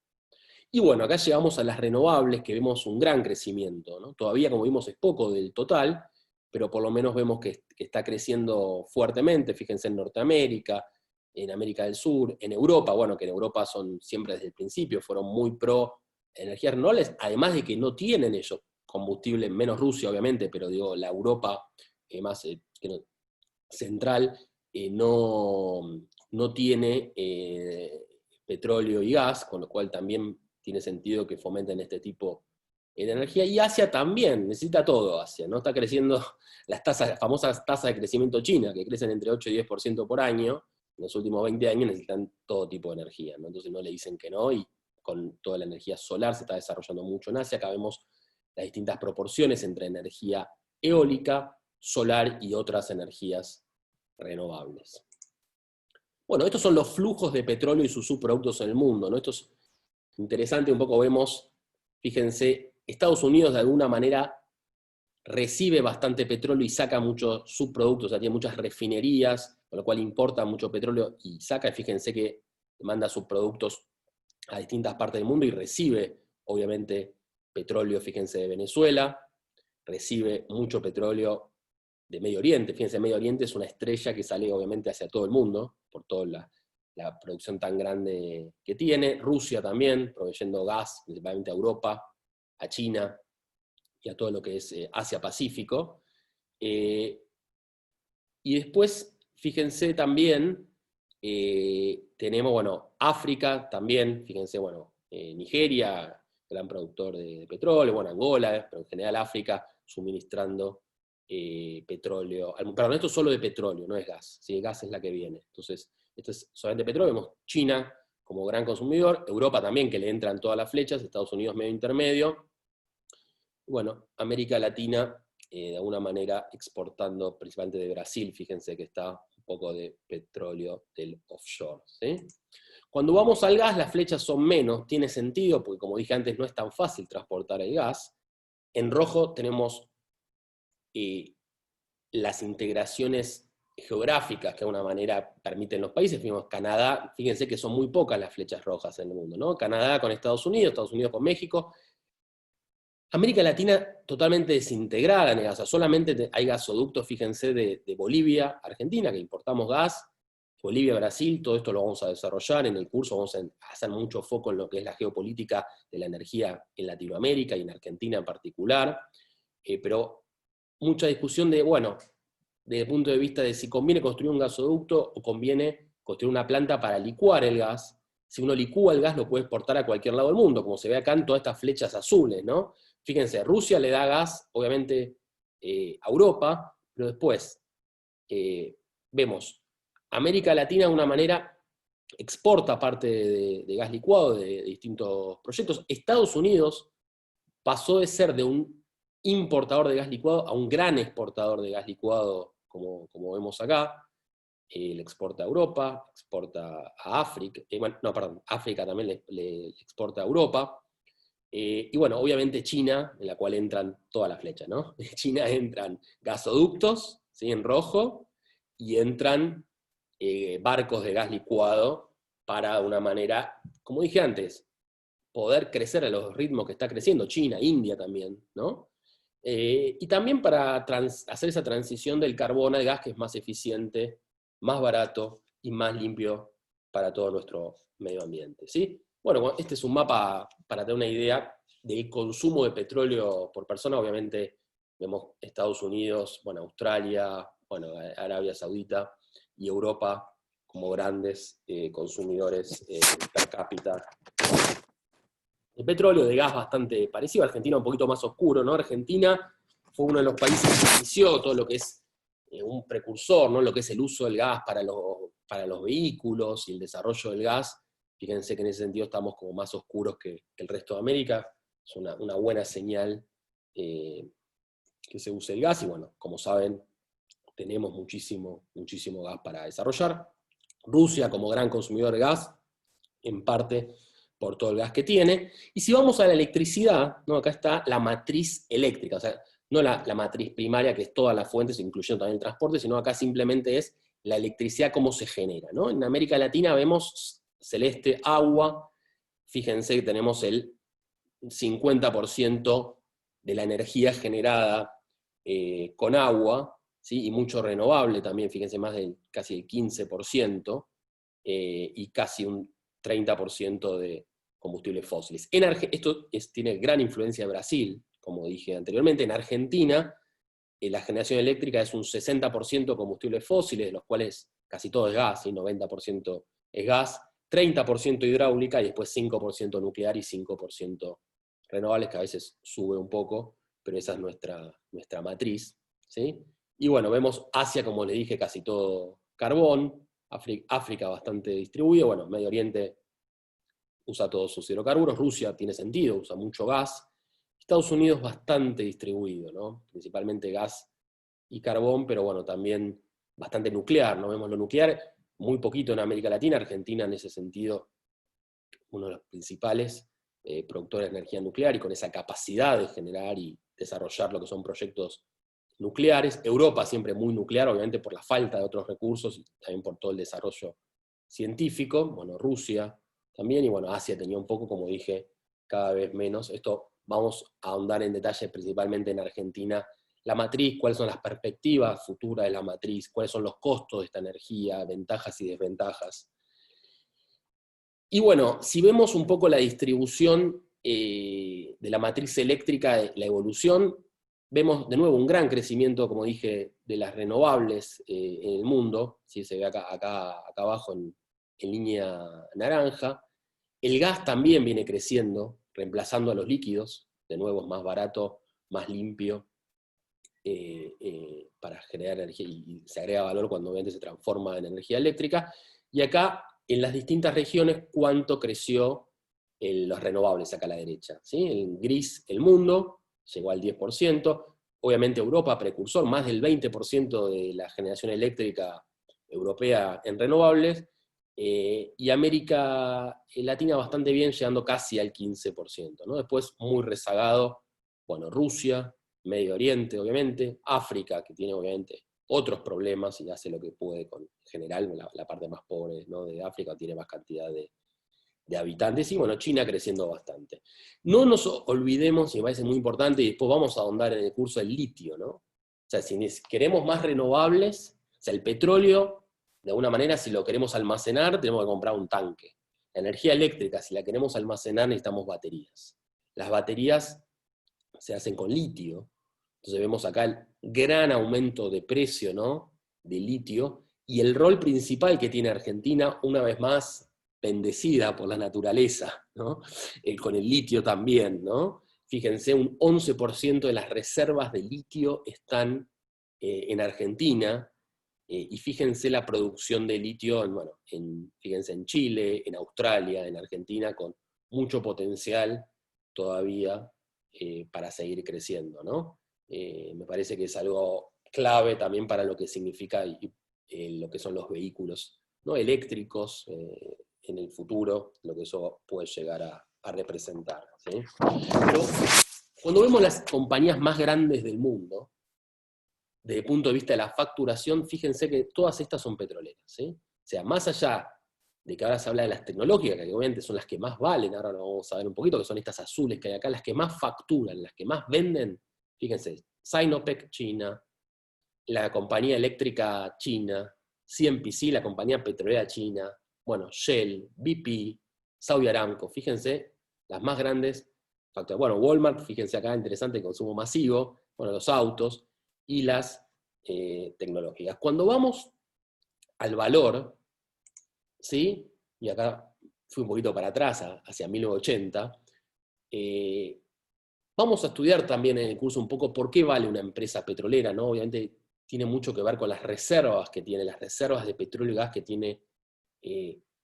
Y bueno, acá llegamos a las renovables, que vemos un gran crecimiento, ¿no? Todavía, como vimos, es poco del total, pero por lo menos vemos que está creciendo fuertemente. Fíjense en Norteamérica, en América del Sur, en Europa, bueno, que en Europa son siempre desde el principio, fueron muy pro energías renovables, además de que no tienen ellos combustible, menos Rusia obviamente, pero digo, la Europa más central no tiene petróleo y gas, con lo cual también tiene sentido que fomenten este tipo de energía. Y Asia también, necesita todo Asia, ¿no? Está creciendo las famosas tasas de crecimiento china, que crecen entre 8 y 10% por año. En los últimos 20 años necesitan todo tipo de energía, ¿no? Entonces no le dicen que no, y con toda la energía solar se está desarrollando mucho en Asia. Acá vemos las distintas proporciones entre energía eólica, solar y otras energías renovables. Bueno, estos son los flujos de petróleo y sus subproductos en el mundo, ¿no? Esto es interesante, un poco vemos, fíjense, Estados Unidos de alguna manera recibe bastante petróleo y saca muchos subproductos, o sea, tiene muchas refinerías, con lo cual importa mucho petróleo y saca, y fíjense que manda subproductos a distintas partes del mundo y recibe, obviamente, petróleo, fíjense, de Venezuela, recibe mucho petróleo de Medio Oriente. Fíjense, Medio Oriente es una estrella que sale obviamente hacia todo el mundo, por toda la producción tan grande que tiene. Rusia también, proveyendo gas, principalmente a Europa, a China, y a todo lo que es Asia-Pacífico. Y después, fíjense también, tenemos, bueno, África también, fíjense, bueno, Nigeria, gran productor de petróleo, bueno, Angola, pero en general África, suministrando petróleo. Perdón, esto es solo de petróleo, no es gas, ¿sí? Gas es la que viene. Entonces, esto es solamente petróleo. Vemos China como gran consumidor, Europa también, que le entran todas las flechas, Estados Unidos medio intermedio. Bueno, América Latina, de alguna manera, exportando principalmente de Brasil, fíjense que está un poco de petróleo del offshore, ¿sí? Cuando vamos al gas, las flechas son menos, tiene sentido, porque como dije antes, no es tan fácil transportar el gas. En rojo tenemos las integraciones geográficas que de alguna manera permiten los países. Fíjate, Canadá, fíjense que son muy pocas las flechas rojas en el mundo, ¿no? Canadá con Estados Unidos con México. América Latina totalmente desintegrada en el gas, o sea, solamente hay gasoductos, fíjense, de Bolivia, Argentina, que importamos gas, Bolivia, Brasil, todo esto lo vamos a desarrollar en el curso, vamos a hacer mucho foco en lo que es la geopolítica de la energía en Latinoamérica y en Argentina en particular, pero mucha discusión de, bueno, desde el punto de vista de si conviene construir un gasoducto o conviene construir una planta para licuar el gas. Si uno licúa el gas lo puede exportar a cualquier lado del mundo, como se ve acá en todas estas flechas azules, ¿no? Fíjense, Rusia le da gas, obviamente, a Europa, pero después vemos América Latina de una manera exporta parte de gas licuado de distintos proyectos. Estados Unidos pasó de ser de un importador de gas licuado a un gran exportador de gas licuado, como vemos acá. Le exporta a Europa, exporta a África, África también le exporta a Europa. Y bueno, obviamente China, en la cual entran todas las flechas, ¿no? En China entran gasoductos, ¿sí? En rojo, y entran barcos de gas licuado para, de una manera, como dije antes, poder crecer a los ritmos que está creciendo China, India también, ¿no? Y también para hacer esa transición del carbón al gas, que es más eficiente, más barato y más limpio para todo nuestro medio ambiente, ¿sí? Bueno, este es un mapa para tener una idea del consumo de petróleo por persona. Obviamente vemos Estados Unidos, bueno, Australia, bueno, Arabia Saudita y Europa como grandes consumidores per cápita de petróleo, de gas bastante parecido. Argentina un poquito más oscuro, ¿no? Argentina fue uno de los países que inició todo lo que es un precursor, ¿no? Lo que es el uso del gas para los vehículos y el desarrollo del gas. Fíjense que en ese sentido estamos como más oscuros que el resto de América. Es una buena señal que se use el gas, y bueno, como saben, tenemos muchísimo gas para desarrollar. Rusia como gran consumidor de gas, en parte por todo el gas que tiene. Y si vamos a la electricidad, ¿no? Acá está la matriz eléctrica, o sea, no la matriz primaria, que es todas las fuentes, incluyendo también el transporte, sino acá simplemente es la electricidad, cómo se genera, ¿no? En América Latina vemos celeste, agua. Fíjense que tenemos el 50% de la energía generada con agua, ¿sí? Y mucho renovable también, fíjense, casi el 15%, y casi un 30% de combustibles fósiles. Esto tiene gran influencia en Brasil, como dije anteriormente. En Argentina, la generación eléctrica es un 60% combustibles fósiles, de los cuales casi todo es gas, ¿sí? 90% es gas, 30% hidráulica, y después 5% nuclear y 5% renovables, que a veces sube un poco, pero esa es nuestra matriz, ¿sí? Y bueno, vemos Asia, como les dije, casi todo carbón, África bastante distribuido, bueno, Medio Oriente usa todos sus hidrocarburos, Rusia tiene sentido, usa mucho gas, Estados Unidos bastante distribuido, ¿no? Principalmente gas y carbón, pero bueno, también bastante nuclear, ¿no? Vemos lo nuclear, muy poquito en América Latina. Argentina en ese sentido, uno de los principales productores de energía nuclear, y con esa capacidad de generar y desarrollar lo que son proyectos nucleares. Europa siempre muy nuclear, obviamente por la falta de otros recursos, y también por todo el desarrollo científico. Bueno, Rusia también, y bueno, Asia tenía un poco, como dije, cada vez menos. Esto vamos a ahondar en detalle principalmente en Argentina. La matriz, cuáles son las perspectivas futuras de la matriz, cuáles son los costos de esta energía, ventajas y desventajas. Y bueno, si vemos un poco la distribución de la matriz eléctrica, la evolución, vemos de nuevo un gran crecimiento, como dije, de las renovables en el mundo. ¿Sí? Se ve acá abajo en línea naranja. El gas también viene creciendo, reemplazando a los líquidos. De nuevo es más barato, más limpio, para generar energía, y se agrega valor cuando obviamente se transforma en energía eléctrica. Y acá, en las distintas regiones, cuánto creció los renovables acá a la derecha, ¿sí? En gris el mundo, llegó al 10%, obviamente Europa precursor, más del 20% de la generación eléctrica europea en renovables, y América Latina bastante bien, llegando casi al 15%, ¿no? Después muy rezagado, bueno, Rusia, Medio Oriente, obviamente, África, que tiene obviamente otros problemas y hace lo que puede con, en general, la parte más pobre, ¿no?, de África, tiene más cantidad de habitantes, y bueno, China creciendo bastante. No nos olvidemos, y me parece muy importante, y después vamos a ahondar en el curso del litio, ¿no? O sea, si queremos más renovables, o sea, el petróleo, de alguna manera, si lo queremos almacenar, tenemos que comprar un tanque. La energía eléctrica, si la queremos almacenar, necesitamos baterías. Las baterías se hacen con litio, entonces vemos acá el gran aumento de precio, ¿no?, de litio, y el rol principal que tiene Argentina, una vez más, bendecida por la naturaleza, ¿no?, con el litio también, ¿no? Fíjense, un 11% de las reservas de litio están en Argentina, y fíjense la producción de litio, bueno, fíjense en Chile, en Australia, en Argentina, con mucho potencial todavía para seguir creciendo, ¿no? Me parece que es algo clave también para lo que significa lo que son los vehículos, ¿no?, eléctricos en el futuro, lo que eso puede llegar a representar, ¿sí? Pero cuando vemos las compañías más grandes del mundo, desde el punto de vista de la facturación, fíjense que todas estas son petroleras, ¿sí? O sea, más allá de que ahora se habla de las tecnológicas, que obviamente son las que más valen, ahora lo vamos a ver un poquito, que son estas azules que hay acá, las que más facturan, las que más venden, fíjense, Sinopec, China, la compañía eléctrica china, CNPC, la compañía petrolera china, bueno, Shell, BP, Saudi Aramco, fíjense, las más grandes, bueno, Walmart, fíjense acá, interesante, consumo masivo, bueno, los autos, y las tecnológicas. Cuando vamos al valor, ¿sí?, y acá fui un poquito para atrás, hacia 1980, vamos a estudiar también en el curso un poco por qué vale una empresa petrolera, ¿no? Obviamente tiene mucho que ver con las reservas que tiene, las reservas de petróleo y gas que tiene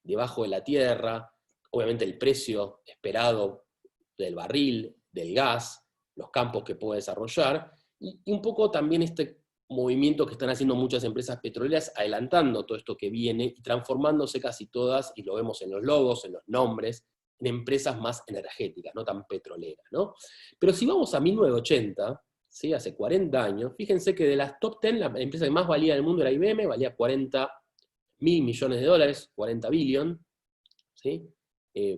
debajo de la tierra, obviamente el precio esperado del barril, del gas, los campos que puede desarrollar, y un poco también este movimiento que están haciendo muchas empresas petroleras, adelantando todo esto que viene y transformándose casi todas, y lo vemos en los logos, en los nombres, en empresas más energéticas, no tan petroleras, ¿no? Pero si vamos a 1980, ¿sí?, hace 40 años, fíjense que de las top 10, la empresa que más valía del mundo era IBM, valía 40.000 millones de dólares, 40 billion, ¿sí?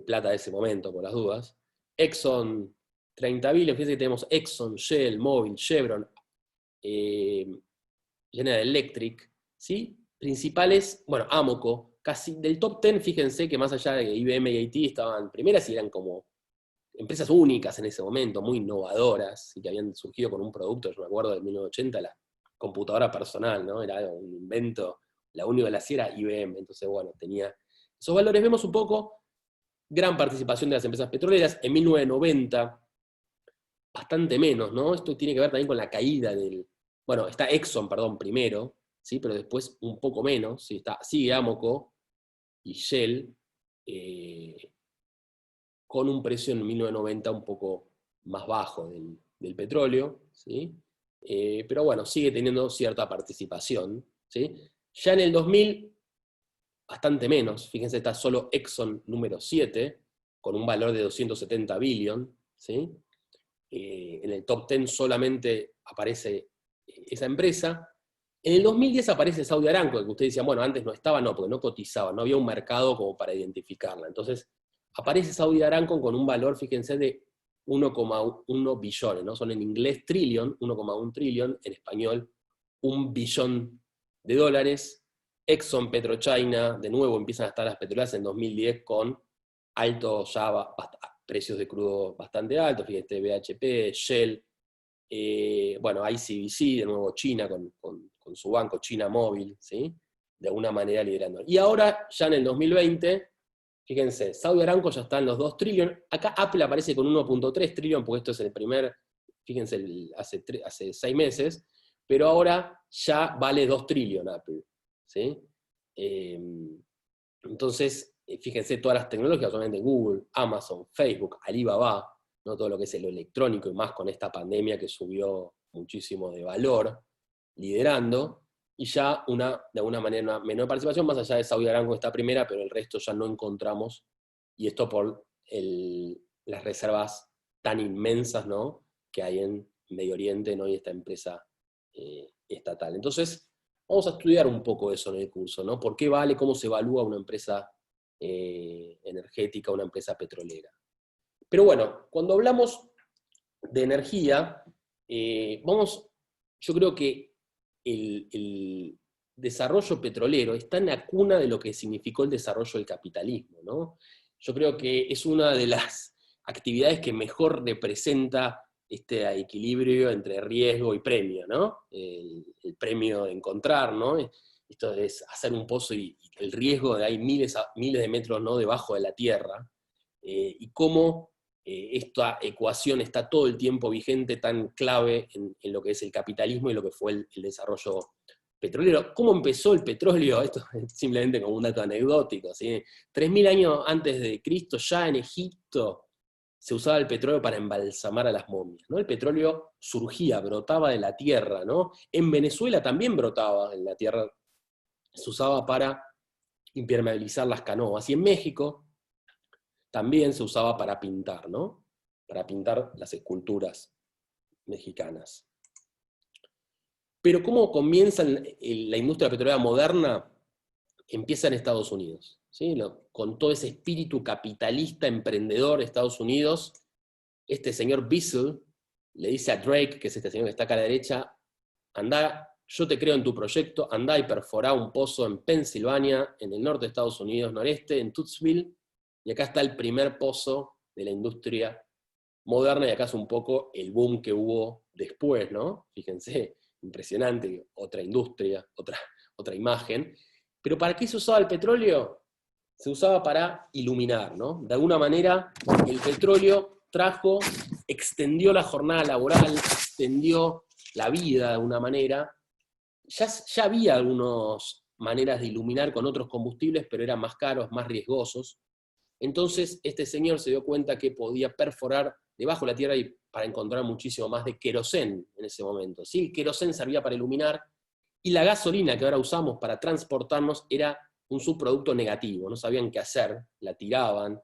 Plata de ese momento, por las dudas. Exxon, 30 billion, fíjense que tenemos Exxon, Shell, Mobil, Chevron, General Electric, ¿sí? Principales, bueno, Amoco, casi del top 10, fíjense que más allá de que IBM y AT estaban primeras y eran como empresas únicas en ese momento, muy innovadoras, y que habían surgido con un producto, yo me acuerdo de 1980, la computadora personal, ¿no? Era un invento, la única que la hacía era IBM, entonces bueno, tenía esos valores. Vemos un poco gran participación de las empresas petroleras. En 1990, bastante menos, ¿no? Esto tiene que ver también con la caída del... Bueno, está Exxon, perdón, primero, ¿sí? Pero después un poco menos, ¿sí? Sigue Amoco y Shell, con un precio en 1990 un poco más bajo del petróleo, ¿sí? Pero bueno, sigue teniendo cierta participación, ¿sí? Ya en el 2000, bastante menos, fíjense, está solo Exxon número 7, con un valor de 270 billion, ¿sí? En el top 10 solamente aparece esa empresa. En el 2010 aparece Saudi Aramco, que ustedes decían, bueno, antes no estaba, no, porque no cotizaba, no había un mercado como para identificarla. Entonces, aparece Saudi Aramco con un valor, fíjense, de 1,1 billones, ¿no? Son en inglés trillion, 1,1 trillón, en español 1 billón de dólares. Exxon, PetroChina, de nuevo empiezan a estar las petroleras en 2010 con altos ya precios de crudo bastante altos, fíjate, BHP, Shell, bueno, ICBC, de nuevo China con su banco China Móvil, ¿sí? De alguna manera liderando. Y ahora, ya en el 2020, fíjense, Saudi Aramco ya está en los 2 trillones, acá Apple aparece con 1,3 trillón, porque esto es el primer, fíjense, hace 6 meses, pero ahora ya vale 2 trillones Apple, ¿sí? Entonces, fíjense todas las tecnologías, obviamente Google, Amazon, Facebook, Alibaba, ¿no? Todo lo que es lo electrónico, y más con esta pandemia que subió muchísimo de valor, liderando, y ya de alguna manera una menor participación, más allá de Saudi Aramco esta primera, pero el resto ya no encontramos, y esto por las reservas tan inmensas, ¿no?, que hay en Medio Oriente, ¿no?, y esta empresa estatal. Entonces, Vamos a estudiar un poco eso en el curso, ¿no? ¿Por qué vale, cómo se evalúa una empresa energética, una empresa petrolera? Pero bueno, cuando hablamos de energía, yo creo que el desarrollo petrolero está en la cuna de lo que significó el desarrollo del capitalismo, ¿no? Yo creo que es una de las actividades que mejor representa este equilibrio entre riesgo y premio, ¿no? El premio de encontrar, ¿no? Esto es hacer un pozo y el riesgo de hay miles de metros, ¿no?, debajo de la tierra, y cómo esta ecuación está todo el tiempo vigente, tan clave en lo que es el capitalismo y lo que fue el desarrollo petrolero. ¿Cómo empezó el petróleo? Esto es simplemente como un dato anecdótico, ¿sí? 3000 años antes de Cristo, ya en Egipto se usaba el petróleo para embalsamar a las momias, ¿no? El petróleo surgía, brotaba de la tierra, ¿no? En Venezuela también brotaba en la tierra, se usaba para impermeabilizar las canoas, y en México también se usaba para pintar, ¿no? Para pintar las esculturas mexicanas. Pero ¿cómo comienza la industria petrolera moderna? Empieza en Estados Unidos, ¿sí? Con todo ese espíritu capitalista, emprendedor de Estados Unidos. Este señor Bissell le dice a Drake, que es este señor que está acá a la derecha, andá, yo te creo en tu proyecto, andá y perforá un pozo en Pensilvania, en el norte de Estados Unidos, noreste, en Tutsville, y acá está el primer pozo de la industria moderna, y acá es un poco el boom que hubo después, ¿no? Fíjense, impresionante, otra industria, otra imagen. Pero ¿para qué se usaba el petróleo? Se usaba para iluminar, ¿no? De alguna manera, el petróleo extendió la jornada laboral, extendió la vida de alguna manera. Ya había algunas maneras de iluminar con otros combustibles, pero eran más caros, más riesgosos. Entonces, este señor se dio cuenta que podía perforar debajo de la tierra y para encontrar muchísimo más de querosén en ese momento. ¿Sí? El querosén servía para iluminar, y la gasolina que ahora usamos para transportarnos era un subproducto negativo, no sabían qué hacer, la tiraban,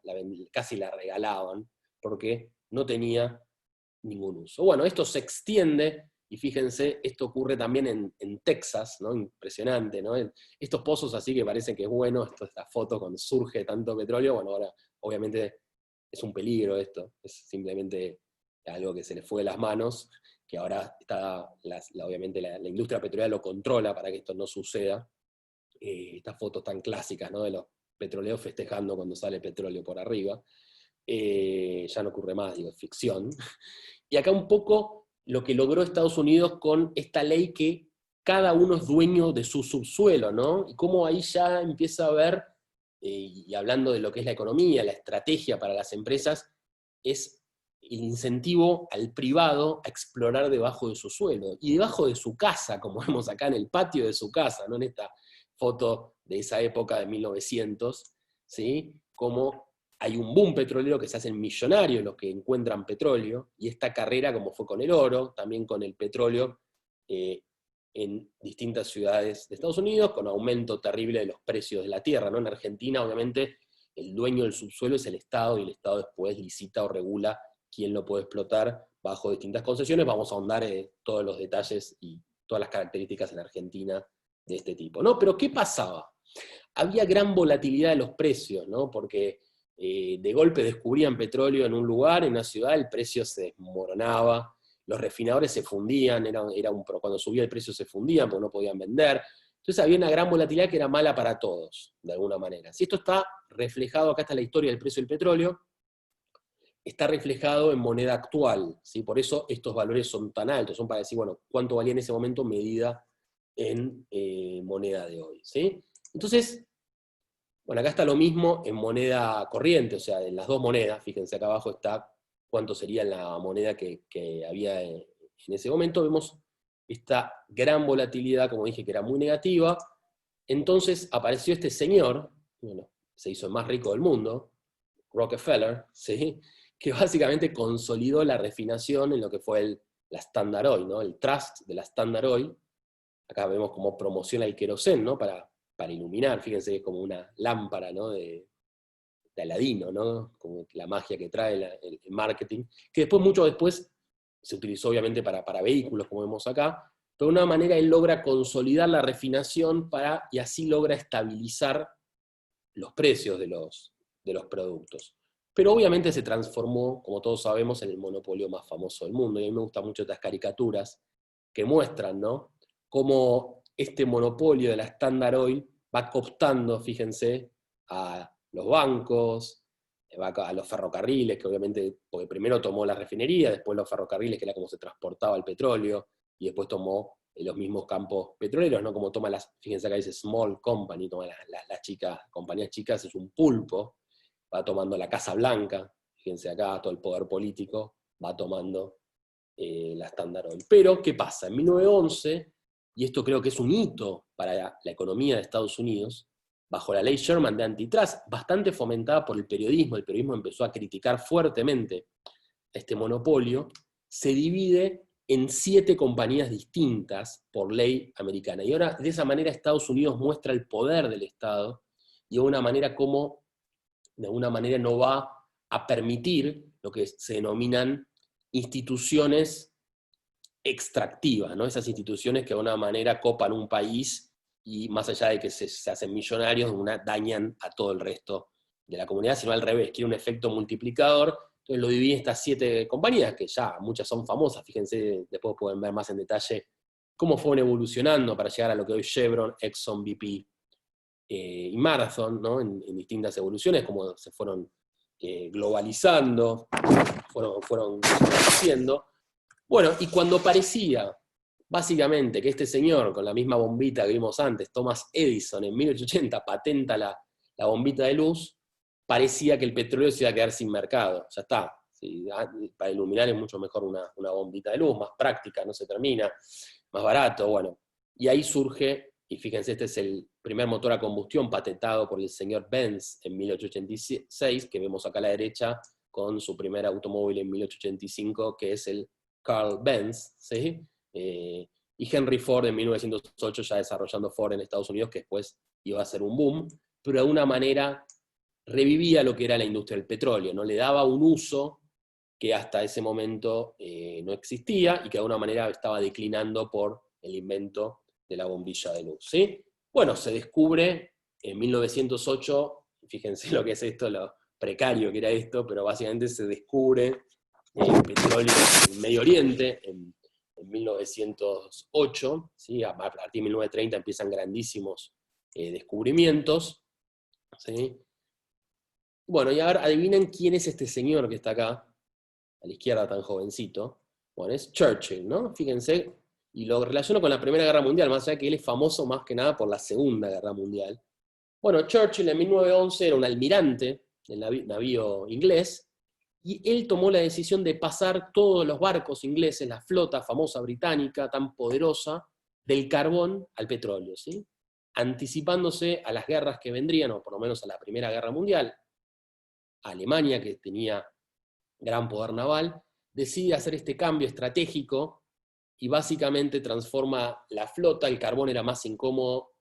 casi la regalaban, porque no tenía ningún uso. Bueno, esto se extiende, y fíjense, esto ocurre también en Texas, ¿no? Impresionante, ¿no? Estos pozos así que parecen que es bueno, esta foto cuando surge tanto petróleo, bueno, ahora obviamente es un peligro esto, es simplemente algo que se le fue de las manos, que ahora está, obviamente la industria petrolera lo controla para que esto no suceda. Estas fotos tan clásicas, ¿no?, de los petroleros festejando cuando sale petróleo por arriba, ya no ocurre más, digo, es ficción. Y acá un poco lo que logró Estados Unidos con esta ley que cada uno es dueño de su subsuelo, ¿no? Y cómo ahí ya empieza a ver, y hablando de lo que es la economía, la estrategia para las empresas, es el incentivo al privado a explorar debajo de su suelo, y debajo de su casa, como vemos acá en el patio de su casa, ¿no?, en esta foto de esa época de 1900, ¿sí? Como hay un boom petrolero que se hacen millonarios los que encuentran petróleo, y esta carrera, como fue con el oro, también con el petróleo, en distintas ciudades de Estados Unidos, con aumento terrible de los precios de la tierra, ¿no? En Argentina, obviamente, el dueño del subsuelo es el Estado, y el Estado después licita o regula quién lo puede explotar bajo distintas concesiones. Vamos a ahondar en todos los detalles y todas las características en Argentina de este tipo, ¿no? Pero ¿qué pasaba? Había gran volatilidad de los precios, ¿no? Porque de golpe descubrían petróleo en un lugar, en una ciudad, el precio se desmoronaba, los refinadores se fundían, cuando subía el precio se fundían porque no podían vender. Entonces había una gran volatilidad que era mala para todos, de alguna manera. Si esto está reflejado, acá está la historia del precio del petróleo, está reflejado en moneda actual, ¿sí? Por eso estos valores son tan altos, son para decir, bueno, cuánto valía en ese momento medida en moneda de hoy, ¿sí? Entonces, bueno, acá está lo mismo en moneda corriente, o sea, en las dos monedas, fíjense acá abajo está cuánto sería la moneda que había en ese momento. Vemos esta gran volatilidad, como dije, que era muy negativa. Entonces apareció este señor, bueno, se hizo el más rico del mundo, Rockefeller, ¿sí?, que básicamente consolidó la refinación en lo que fue la Standard Oil, ¿no? El trust de la Standard Oil. Acá vemos cómo promociona el querosén, ¿no?, para iluminar. Fíjense que es como una lámpara, ¿no?, de Aladino, ¿no?, como la magia que trae el marketing, que después, mucho después, se utilizó obviamente para vehículos, como vemos acá, pero de una manera él logra consolidar la refinación y así logra estabilizar los precios de los productos. Pero obviamente se transformó, como todos sabemos, en el monopolio más famoso del mundo, y a mí me gustan mucho estas caricaturas que muestran, ¿no?, cómo este monopolio de la Standard Oil va cooptando, fíjense, a los bancos, a los ferrocarriles, que obviamente, porque primero tomó la refinería, después los ferrocarriles, que era como se transportaba el petróleo, y después tomó los mismos campos petroleros, ¿no? Como toma fíjense acá dice Small Company, toma las chicas, compañías chicas, es un pulpo, va tomando la Casa Blanca, fíjense acá, todo el poder político, va tomando la Standard Oil. Pero, ¿qué pasa? En 1911, y esto creo que es un hito para la economía de Estados Unidos, bajo la ley Sherman de antitrust, bastante fomentada por el periodismo empezó a criticar fuertemente este monopolio, se divide en 7 compañías distintas por ley americana. Y ahora, de esa manera, Estados Unidos muestra el poder del Estado, y de una manera como, de alguna manera, no va a permitir lo que se denominan instituciones extractivas, ¿no? Esas instituciones que de alguna manera copan un país y más allá de que se hacen millonarios, dañan a todo el resto de la comunidad, sino al revés, quiere un efecto multiplicador. Entonces lo divide en estas 7 compañías, que ya muchas son famosas, fíjense, después pueden ver más en detalle cómo fueron evolucionando para llegar a lo que hoy Chevron, Exxon, BP y Marathon, ¿no? En distintas evoluciones, cómo se fueron globalizando, fueron creciendo. Bueno, y cuando parecía, básicamente, que este señor, con la misma bombita que vimos antes, Thomas Edison, en 1880, patenta la bombita de luz, parecía que el petróleo se iba a quedar sin mercado. Ya está. Sí, para iluminar es mucho mejor una bombita de luz, más práctica, no se termina, más barato, bueno. Y ahí surge, y fíjense, este es el primer motor a combustión patentado por el señor Benz en 1886, que vemos acá a la derecha, con su primer automóvil en 1885, que es el Carl Benz, ¿sí? Y Henry Ford en 1908 ya desarrollando Ford en Estados Unidos, que después iba a ser un boom, pero de alguna manera revivía lo que era la industria del petróleo, ¿no? Le daba un uso que hasta ese momento no existía y que de alguna manera estaba declinando por el invento de la bombilla de luz, ¿sí? Bueno, se descubre en 1908, fíjense lo que es esto, lo precario que era esto, pero básicamente se descubre el petróleo en Medio Oriente en 1908, ¿sí? A partir de 1930 empiezan grandísimos descubrimientos, ¿sí? Bueno, y ahora adivinen quién es este señor que está acá, a la izquierda tan jovencito. Bueno, es Churchill, ¿no? Fíjense, y lo relaciono con la Primera Guerra Mundial, más allá de que él es famoso más que nada por la Segunda Guerra Mundial. Bueno, Churchill en 1911 era un almirante del navío inglés, y él tomó la decisión de pasar todos los barcos ingleses, la flota famosa británica, tan poderosa, del carbón al petróleo, ¿sí? Anticipándose a las guerras que vendrían, o por lo menos a la Primera Guerra Mundial. Alemania, que tenía gran poder naval, decide hacer este cambio estratégico y básicamente transforma la flota. El carbón era más incómodo,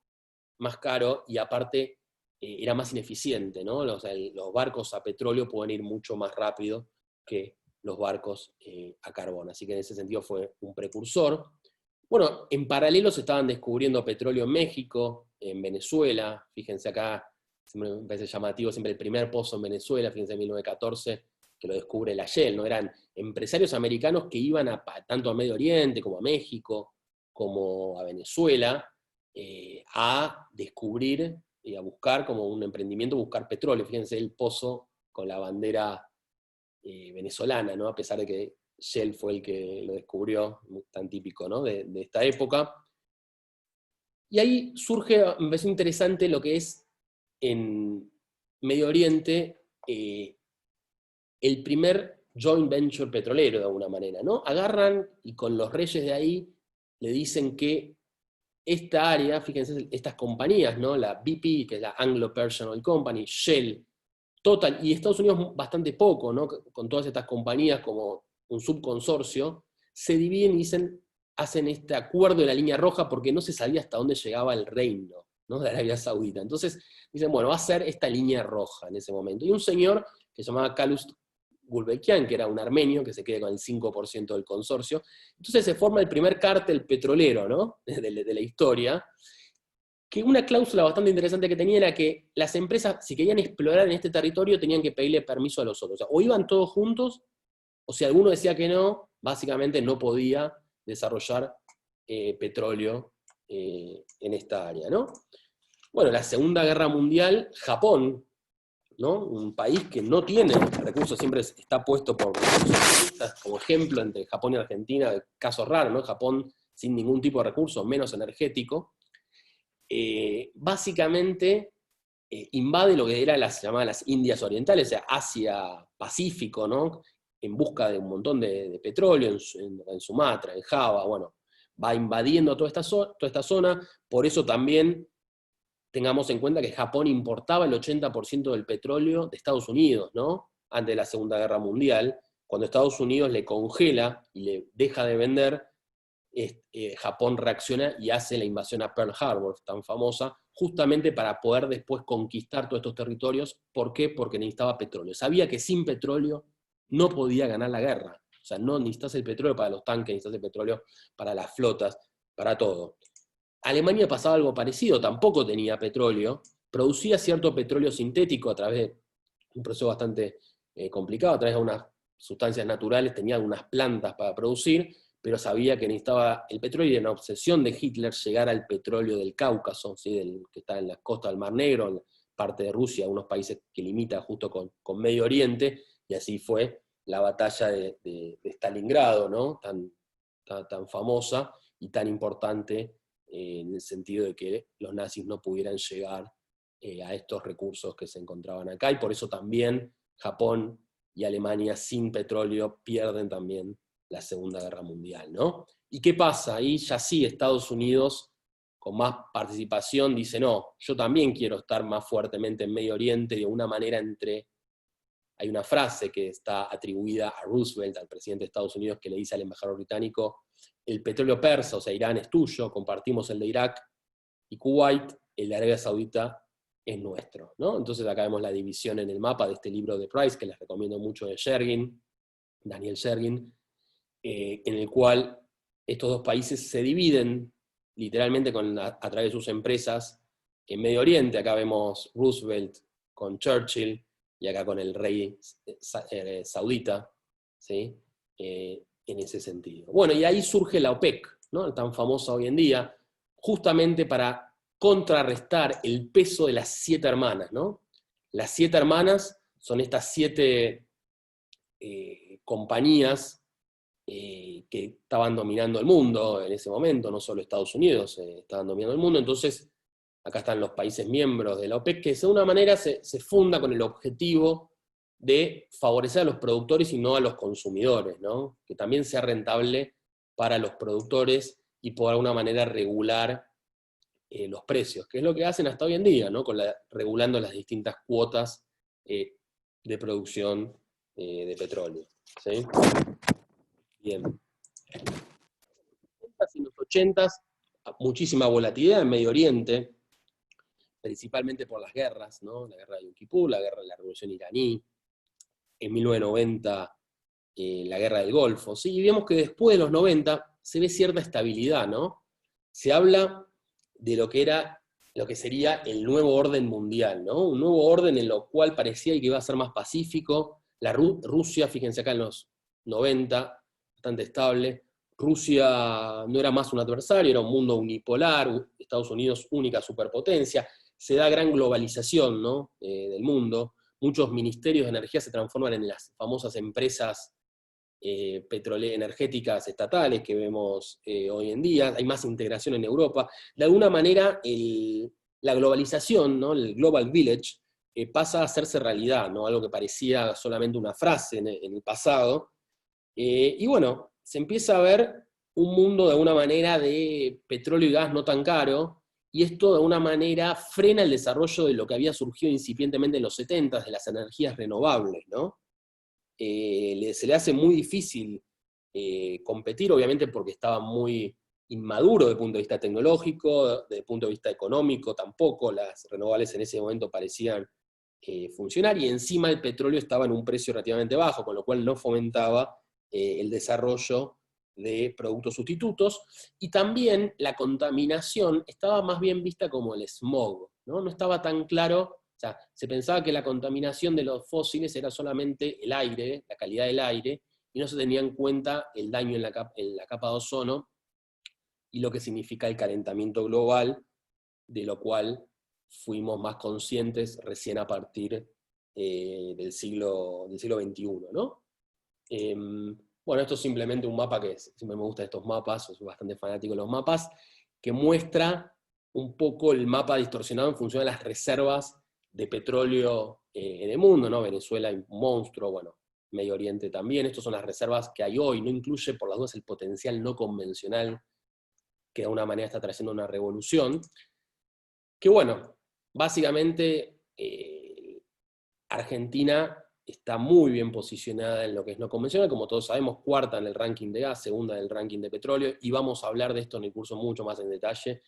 más caro, y aparte era más ineficiente, ¿no? Los barcos a petróleo pueden ir mucho más rápido que los barcos a carbón, así que en ese sentido fue un precursor. Bueno, en paralelo se estaban descubriendo petróleo en México, en Venezuela, fíjense acá, siempre me parece llamativo, siempre el primer pozo en Venezuela, fíjense en 1914, que lo descubre la Shell, ¿no? Eran empresarios americanos que iban tanto a Medio Oriente, como a México, como a Venezuela, a descubrir y a buscar como un emprendimiento, buscar petróleo. Fíjense el pozo con la bandera venezolana, ¿no? A pesar de que Shell fue el que lo descubrió, tan típico, ¿no? de esta época. Y ahí surge, me parece interesante lo que es en Medio Oriente el primer joint venture petrolero, de alguna manera, ¿no? Agarran y con los reyes de ahí le dicen que esta área, fíjense, estas compañías, ¿no? La BP, que es la Anglo-Persian Oil Company, Shell, Total, y Estados Unidos bastante poco, ¿no? Con todas estas compañías como un subconsorcio, se dividen y hacen este acuerdo de la línea roja porque no se sabía hasta dónde llegaba el reino, ¿no? De Arabia Saudita. Entonces dicen, bueno, va a ser esta línea roja en ese momento. Y un señor que se llamaba Gulbenkian, que era un armenio, que se queda con el 5% del consorcio. Entonces se forma el primer cártel petrolero, ¿no? de la historia, que una cláusula bastante interesante que tenía era que las empresas, si querían explorar en este territorio, tenían que pedirle permiso a los otros. O sea, o iban todos juntos, o si alguno decía que no, básicamente no podía desarrollar petróleo en esta área, ¿no? Bueno, la Segunda Guerra Mundial, Japón, ¿no? Un país que no tiene recursos, siempre está puesto por como ejemplo entre Japón y Argentina, casos raros, ¿no? Japón sin ningún tipo de recursos, menos energético, básicamente invade lo que eran las llamadas las Indias Orientales, o sea, Asia-Pacífico, ¿no? En busca de un montón de petróleo en Sumatra, en Java, bueno, va invadiendo toda esta zona, por eso también tengamos en cuenta que Japón importaba el 80% del petróleo de Estados Unidos, ¿no? Antes de la Segunda Guerra Mundial, cuando Estados Unidos le congela y le deja de vender, Japón reacciona y hace la invasión a Pearl Harbor, tan famosa, justamente para poder después conquistar todos estos territorios. ¿Por qué? Porque necesitaba petróleo. Sabía que sin petróleo no podía ganar la guerra. O sea, no necesitas el petróleo para los tanques, necesitas el petróleo para las flotas, para todo. Alemania pasaba algo parecido, tampoco tenía petróleo, producía cierto petróleo sintético a través de un proceso bastante complicado, a través de unas sustancias naturales, tenía algunas plantas para producir, pero sabía que necesitaba el petróleo, y era una obsesión de Hitler llegar al petróleo del Cáucaso, ¿sí? Que está en la costa del Mar Negro, en parte de Rusia, unos países que limitan justo con Medio Oriente, y así fue la batalla de Stalingrado, ¿no? tan famosa y tan importante, en el sentido de que los nazis no pudieran llegar a estos recursos que se encontraban acá, y por eso también Japón y Alemania sin petróleo pierden también la Segunda Guerra Mundial, ¿no? ¿Y qué pasa? Ahí ya sí Estados Unidos, con más participación, dice, no, yo también quiero estar más fuertemente en Medio Oriente, de una manera hay una frase que está atribuida a Roosevelt, al presidente de Estados Unidos, que le dice al embajador británico, el petróleo persa, o sea, Irán es tuyo, compartimos el de Irak, y Kuwait, el de Arabia Saudita, es nuestro, ¿no? Entonces acá vemos la división en el mapa de este libro de Price, que les recomiendo mucho, de Shergin, Daniel Shergin, en el cual estos dos países se dividen literalmente a través de sus empresas en Medio Oriente. Acá vemos Roosevelt con Churchill, y acá con el rey saudita, ¿sí? En ese sentido. Bueno, y ahí surge la OPEC, ¿no? Tan famosa hoy en día, justamente para contrarrestar el peso de las 7 hermanas, ¿no? Las 7 hermanas son estas 7 compañías que estaban dominando el mundo en ese momento, no solo Estados Unidos, estaban dominando el mundo. Entonces acá están los países miembros de la OPEC, que de alguna manera se funda con el objetivo de favorecer a los productores y no a los consumidores, ¿no? Que también sea rentable para los productores y por alguna manera regular los precios, que es lo que hacen hasta hoy en día, ¿no? Regulando las distintas cuotas de producción de petróleo, ¿sí? Bien. En los 80s, muchísima volatilidad en Medio Oriente, principalmente por las guerras, ¿no? La guerra de Yom Kippur, la guerra de la Revolución iraní, en 1990 la guerra del Golfo, ¿sí? Y vemos que después de los 90 se ve cierta estabilidad, ¿no? Se habla de lo que sería el nuevo orden mundial, ¿no? Un nuevo orden en lo cual parecía que iba a ser más pacífico. Rusia, fíjense acá en los 90, bastante estable. Rusia no era más un adversario, era un mundo unipolar, Estados Unidos única superpotencia. Se da gran globalización, ¿no? Del mundo. Muchos ministerios de energía se transforman en las famosas empresas energéticas estatales que vemos hoy en día. Hay más integración en Europa. De alguna manera, la globalización, ¿no? El Global Village, pasa a hacerse realidad, ¿no? Algo que parecía solamente una frase en el pasado. Y bueno, se empieza a ver un mundo de alguna manera de petróleo y gas no tan caro, y esto de alguna manera frena el desarrollo de lo que había surgido incipientemente en los 70s, de las energías renovables, ¿no? Se le hace muy difícil competir, obviamente porque estaba muy inmaduro desde el punto de vista tecnológico, desde el punto de vista económico tampoco. Las renovables en ese momento parecían funcionar, y encima el petróleo estaba en un precio relativamente bajo, con lo cual no fomentaba el desarrollo de productos sustitutos, y también la contaminación estaba más bien vista como el smog, ¿no? No estaba tan claro, o sea, se pensaba que la contaminación de los fósiles era solamente el aire, la calidad del aire, y no se tenía en cuenta el daño en la capa de ozono, y lo que significa el calentamiento global, de lo cual fuimos más conscientes recién a partir del siglo XXI, ¿no? Bueno, esto es simplemente un mapa que siempre me gustan estos mapas, soy bastante fanático de los mapas, que muestra un poco el mapa distorsionado en función de las reservas de petróleo en el mundo, ¿no? Venezuela es un monstruo, bueno, Medio Oriente también, estas son las reservas que hay hoy, no incluye por las dudas el potencial no convencional, que de alguna manera está trayendo una revolución, que bueno, básicamente Argentina está muy bien posicionada en lo que es no convencional, como todos sabemos, cuarta en el ranking de gas, segunda en el ranking de petróleo, y vamos a hablar de esto en el curso mucho más en detalle,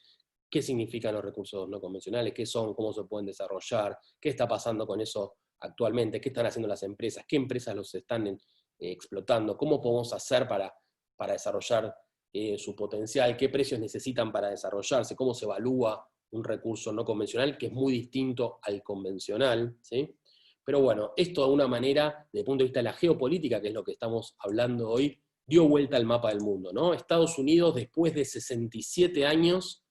qué significan los recursos no convencionales, qué son, cómo se pueden desarrollar, qué está pasando con eso actualmente, qué están haciendo las empresas, qué empresas los están explotando, cómo podemos hacer para desarrollar su potencial, qué precios necesitan para desarrollarse, cómo se evalúa un recurso no convencional, que es muy distinto al convencional, ¿sí? Pero bueno, esto de alguna manera, desde el punto de vista de la geopolítica, que es lo que estamos hablando hoy, dio vuelta al mapa del mundo, ¿no? Estados Unidos, después de 67 años,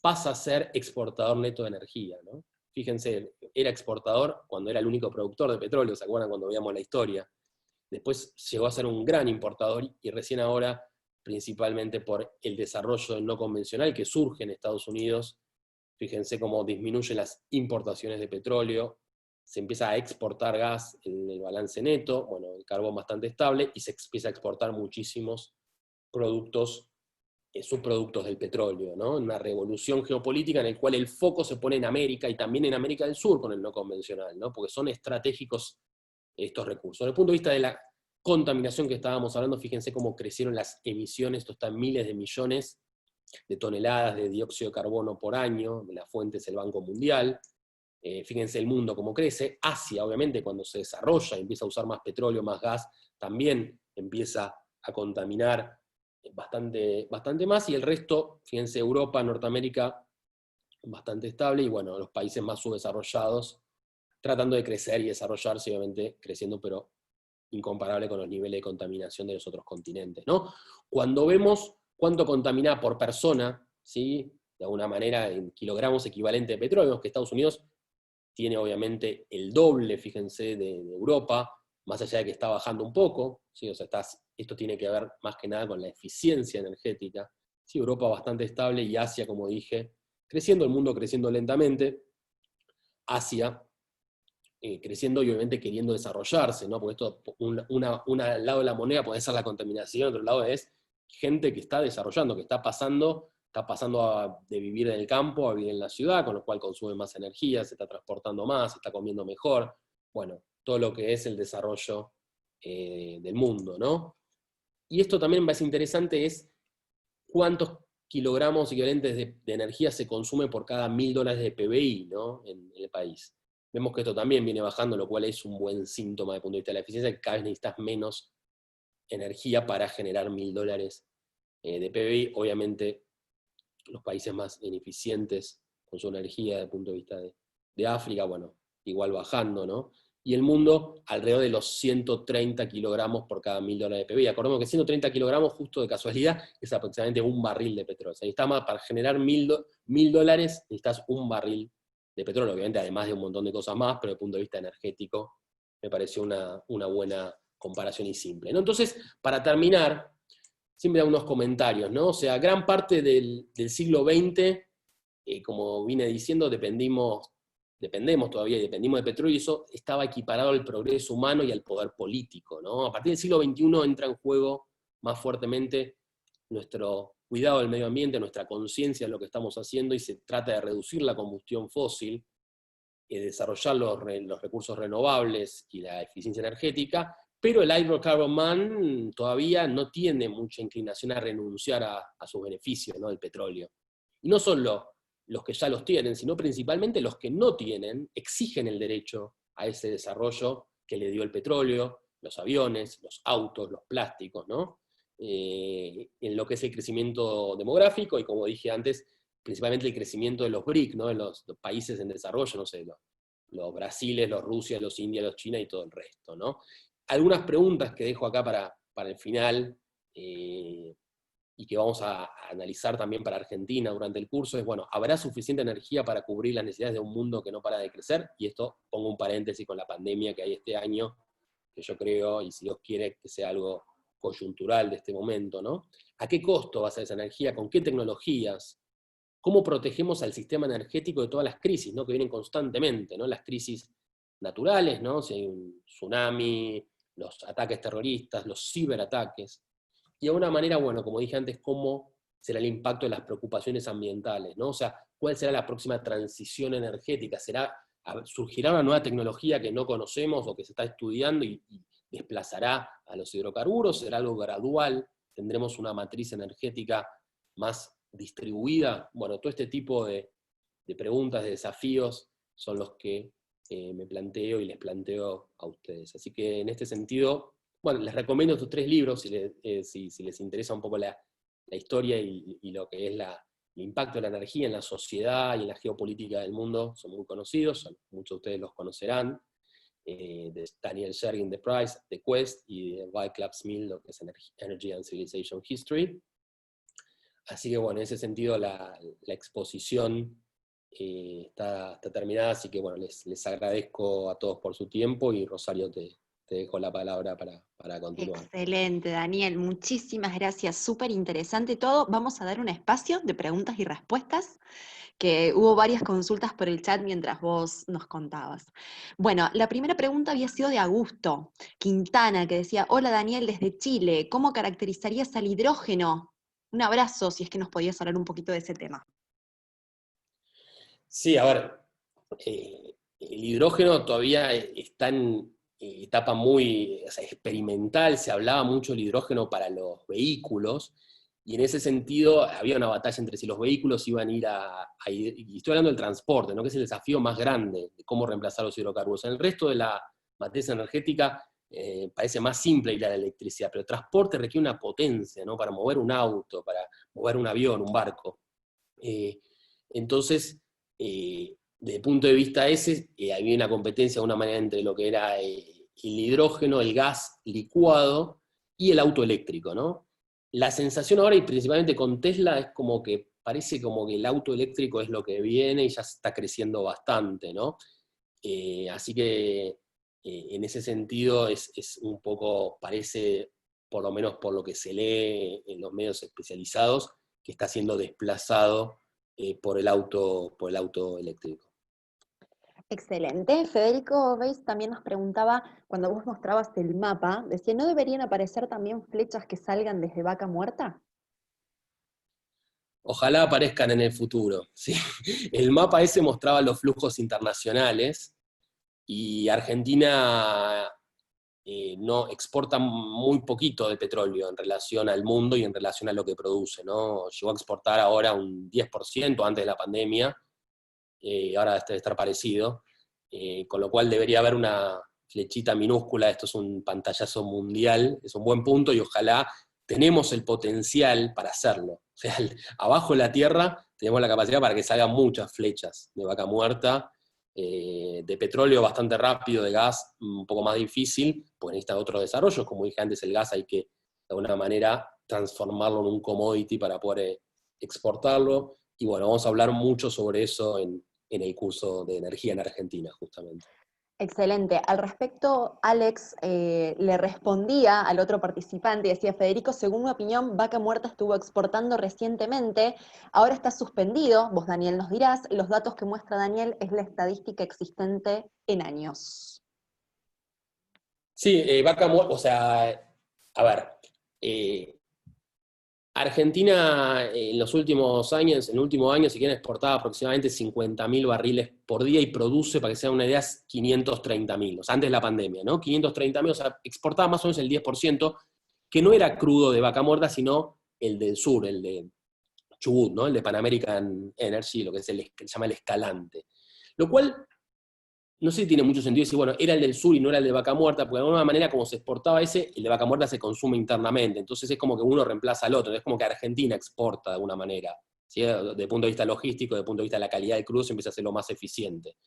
pasa a ser exportador neto de energía, ¿no? Fíjense, era exportador cuando era el único productor de petróleo, ¿se acuerdan cuando veíamos la historia? Después llegó a ser un gran importador, y recién ahora, principalmente por el desarrollo no convencional que surge en Estados Unidos, fíjense cómo disminuyen las importaciones de petróleo, se empieza a exportar gas en el balance neto, bueno, el carbón bastante estable, y se empieza a exportar muchísimos productos, subproductos del petróleo, ¿no? Una revolución geopolítica en la cual el foco se pone en América, y también en América del Sur con el no convencional, ¿no? Porque son estratégicos estos recursos. Desde el punto de vista de la contaminación que estábamos hablando, fíjense cómo crecieron las emisiones, esto está en miles de millones de toneladas de dióxido de carbono por año, de la fuente es el Banco Mundial. Fíjense el mundo cómo crece. Asia, obviamente, cuando se desarrolla y empieza a usar más petróleo, más gas, también empieza a contaminar bastante más, y el resto, fíjense, Europa, Norteamérica, bastante estable, y bueno, los países más subdesarrollados, tratando de crecer y desarrollarse, obviamente creciendo, pero incomparable con los niveles de contaminación de los otros continentes, ¿no? Cuando vemos cuánto contamina por persona, ¿sí? De alguna manera en kilogramos equivalente de petróleo, vemos que Estados Unidos tiene obviamente el doble, fíjense, de Europa, más allá de que está bajando un poco, ¿sí? O sea, esto tiene que ver más que nada con la eficiencia energética, ¿sí? Europa bastante estable, y Asia, como dije, creciendo, el mundo creciendo lentamente, Asia creciendo y obviamente queriendo desarrollarse, ¿no? Porque esto, un lado de la moneda puede ser la contaminación, otro lado es gente que está desarrollando, que está pasando de vivir en el campo a vivir en la ciudad, con lo cual consume más energía, se está transportando más, se está comiendo mejor, bueno, todo lo que es el desarrollo del mundo, ¿no? Y esto también me parece interesante, es cuántos kilogramos equivalentes de energía se consume por cada $1000 de PBI, ¿no? En el país. Vemos que esto también viene bajando, lo cual es un buen síntoma desde el punto de vista de la eficiencia, que cada vez necesitas menos energía para generar $1000 de PBI. Obviamente, los países más ineficientes con su energía desde el punto de vista de África, bueno, igual bajando, ¿no? Y el mundo alrededor de los 130 kilogramos por cada $1000 de PBI. Acordemos que 130 kilogramos, justo de casualidad, es aproximadamente un barril de petróleo. O sea, necesitas para generar $1000, necesitas un barril de petróleo, obviamente, además de un montón de cosas más, pero desde el punto de vista energético me pareció una buena comparación y simple, ¿no? Entonces, para terminar, siempre hay unos comentarios, ¿no? O sea, gran parte del siglo XX, como vine diciendo, dependemos todavía y dependimos de petróleo, y eso estaba equiparado al progreso humano y al poder político, ¿no? A partir del siglo XXI entra en juego más fuertemente nuestro cuidado del medio ambiente, nuestra conciencia de lo que estamos haciendo, y se trata de reducir la combustión fósil, desarrollar los recursos renovables y la eficiencia energética, pero el hydrocarbon man todavía no tiene mucha inclinación a renunciar a sus beneficios, ¿no? Del petróleo. Y no solo los que ya los tienen, sino principalmente los que no tienen, exigen el derecho a ese desarrollo que le dio el petróleo, los aviones, los autos, los plásticos, ¿no? En lo que es el crecimiento demográfico, y como dije antes, principalmente el crecimiento de los BRIC, ¿no? De los países en desarrollo, no sé, los Brasiles, los Rusia, los India, los China y todo el resto, ¿no? Algunas preguntas que dejo acá para el final, y que vamos a analizar también para Argentina durante el curso, es, bueno, ¿habrá suficiente energía para cubrir las necesidades de un mundo que no para de crecer? Y esto pongo un paréntesis con la pandemia que hay este año, que yo creo, y si Dios quiere, que sea algo coyuntural de este momento, ¿no? ¿A qué costo va a ser esa energía? ¿Con qué tecnologías? ¿Cómo protegemos al sistema energético de todas las crisis, ¿no? Que vienen constantemente, ¿no? Las crisis naturales, ¿no? Si hay un tsunami, los ataques terroristas, los ciberataques. Y de alguna manera, bueno, como dije antes, ¿cómo será el impacto de las preocupaciones ambientales, ¿no? O sea, ¿cuál será la próxima transición energética? ¿Surgirá una nueva tecnología que no conocemos o que se está estudiando y desplazará a los hidrocarburos? ¿Será algo gradual? ¿Tendremos una matriz energética más distribuida? Bueno, todo este tipo de preguntas, de desafíos, son los que me planteo y les planteo a ustedes. Así que en este sentido, bueno, les recomiendo estos 3 libros, si les interesa un poco la historia y lo que es el impacto de la energía en la sociedad y en la geopolítica del mundo. Son muy conocidos, muchos de ustedes los conocerán, de Daniel Shergin, The Price, The Quest, y de Václav Smil, lo que es Energy and Civilization History. Así que bueno, en ese sentido la exposición está terminada, así que bueno, les agradezco a todos por su tiempo, y Rosario, te dejo la palabra para continuar. Excelente, Daniel, muchísimas gracias, súper interesante todo. Vamos a dar un espacio de preguntas y respuestas, que hubo varias consultas por el chat mientras vos nos contabas. Bueno, la primera pregunta había sido de Augusto Quintana, que decía: hola Daniel, desde Chile, ¿cómo caracterizarías al hidrógeno? Un abrazo, si es que nos podías hablar un poquito de ese tema. Sí, a ver, el hidrógeno todavía está en etapa muy, o sea, experimental. Se hablaba mucho del hidrógeno para los vehículos, y en ese sentido había una batalla entre si los vehículos iban a ir y estoy hablando del transporte, ¿no? Que es el desafío más grande de cómo reemplazar los hidrocarburos. En el resto de la matriz energética parece más simple ir a la electricidad, pero el transporte requiere una potencia, ¿no? Para mover un auto, para mover un avión, un barco. Entonces, desde el punto de vista ese, había una competencia de una manera entre lo que era el hidrógeno, el gas licuado y el auto eléctrico, ¿no? La sensación ahora, y principalmente con Tesla, es como que parece como que el auto eléctrico es lo que viene y ya está creciendo bastante, ¿no? Así que en ese sentido es un poco, parece, por lo menos por lo que se lee en los medios especializados, que está siendo desplazado por el auto eléctrico. Excelente. Federico Weiss también nos preguntaba, cuando vos mostrabas el mapa, decía, ¿no deberían aparecer también flechas que salgan desde Vaca Muerta? Ojalá aparezcan en el futuro, ¿sí? El mapa ese mostraba los flujos internacionales, y Argentina no exporta muy poquito de petróleo en relación al mundo y en relación a lo que produce, ¿no? Llegó a exportar ahora un 10% antes de la pandemia, ahora debe estar parecido, con lo cual debería haber una flechita minúscula. Esto es un pantallazo mundial, es un buen punto, y ojalá tenemos el potencial para hacerlo. O sea, abajo de la tierra tenemos la capacidad para que salgan muchas flechas de Vaca Muerta, de petróleo bastante rápido, de gas un poco más difícil, pues necesita otros desarrollos. Como dije antes, el gas hay que de alguna manera transformarlo en un commodity para poder exportarlo, y bueno, vamos a hablar mucho sobre eso en el curso de energía en Argentina, justamente. Excelente. Al respecto, Alex le respondía al otro participante y decía: Federico, según mi opinión, Vaca Muerta estuvo exportando recientemente, ahora está suspendido, vos Daniel nos dirás, los datos que muestra Daniel es la estadística existente en años. Sí, Vaca Muerta, o sea, a ver, Argentina en los últimos años, en el último año, si quieren, exportaba aproximadamente 50.000 barriles por día, y produce, para que sea una idea, 530.000, o sea, antes de la pandemia, ¿no? 530.000, o sea, exportaba más o menos el 10%, que no era crudo de Vaca Muerta, sino el del sur, el de Chubut, ¿no? El de Pan American Energy, lo que se llama el Escalante. Lo cual no sé si tiene mucho sentido decir, bueno, era el del sur y no era el de Vaca Muerta, porque de alguna manera como se exportaba ese, el de Vaca Muerta se consume internamente, entonces es como que uno reemplaza al otro, es como que Argentina exporta de alguna manera, ¿sí? Desde el punto de vista logístico, desde el punto de vista de la calidad del crudo, se empieza a hacerlo más eficiente.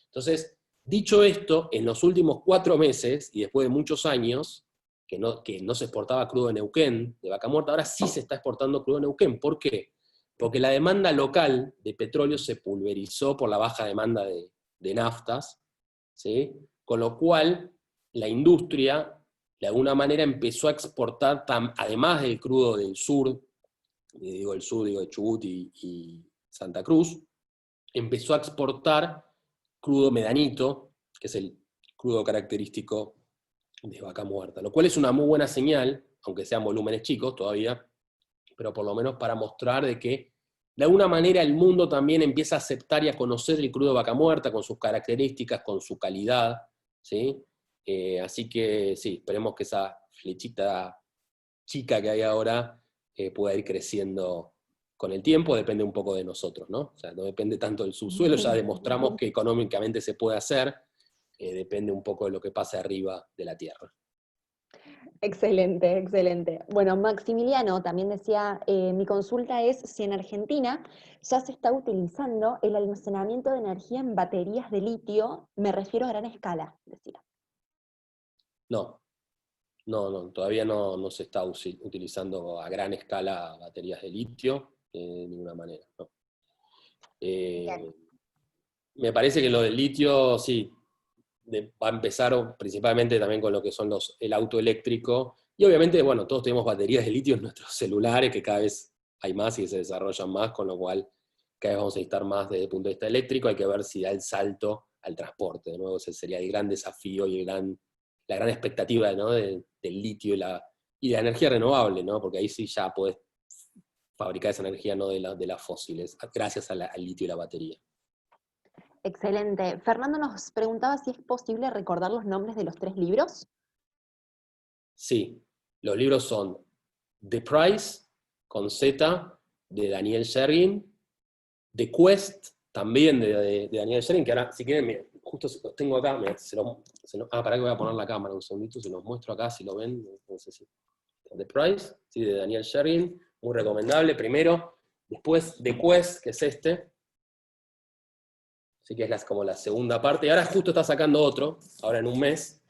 Entonces, dicho esto, en los últimos 4 meses, y después de muchos años, que no se exportaba crudo de Neuquén, de Vaca Muerta, ahora sí se está exportando crudo de Neuquén. ¿Por qué? Porque la demanda local de petróleo se pulverizó por la baja demanda de naftas, ¿sí? Con lo cual la industria de alguna manera empezó a exportar, además del crudo del sur, digo el sur, digo de Chubut y Santa Cruz, empezó a exportar crudo medanito, que es el crudo característico de Vaca Muerta, lo cual es una muy buena señal, aunque sean volúmenes chicos todavía, pero por lo menos para mostrar de que de alguna manera el mundo también empieza a aceptar y a conocer el crudo de Vaca Muerta con sus características, con su calidad, ¿sí? Así que sí, esperemos que esa flechita chica que hay ahora pueda ir creciendo con el tiempo, depende un poco de nosotros, ¿no? O sea, no depende tanto del subsuelo, ya demostramos que económicamente se puede hacer, depende un poco de lo que pase arriba de la tierra. Excelente, excelente. Bueno, Maximiliano también decía, mi consulta es si en Argentina ya se está utilizando el almacenamiento de energía en baterías de litio, me refiero a gran escala, decía. No, todavía no se está utilizando a gran escala baterías de litio, de ninguna manera, no. Me parece que lo del litio, sí, va a empezar principalmente también con lo que son el auto eléctrico, y obviamente, bueno, todos tenemos baterías de litio en nuestros celulares, que cada vez hay más y se desarrollan más, con lo cual cada vez vamos a necesitar más desde el punto de vista eléctrico. Hay que ver si da el salto al transporte, de nuevo ese sería el gran desafío y la gran expectativa, ¿no? del litio y la energía renovable, ¿no? Porque ahí sí ya podés fabricar esa energía no de las fósiles, gracias al litio y la batería. Excelente. Fernando nos preguntaba si es posible recordar los nombres de los 3 libros. Sí, los libros son The Price, con Z, de Daniel Shergin, The Quest, también de Daniel Shergin, que ahora, si quieren, mira, justo los tengo acá, mira, pará que voy a poner la cámara un segundito, se los muestro acá, si lo ven, no sé si. The Price, sí, de Daniel Shergin, muy recomendable, primero. Después The Quest, que es este, así que es como la segunda parte, y ahora justo está sacando otro, ahora en un mes,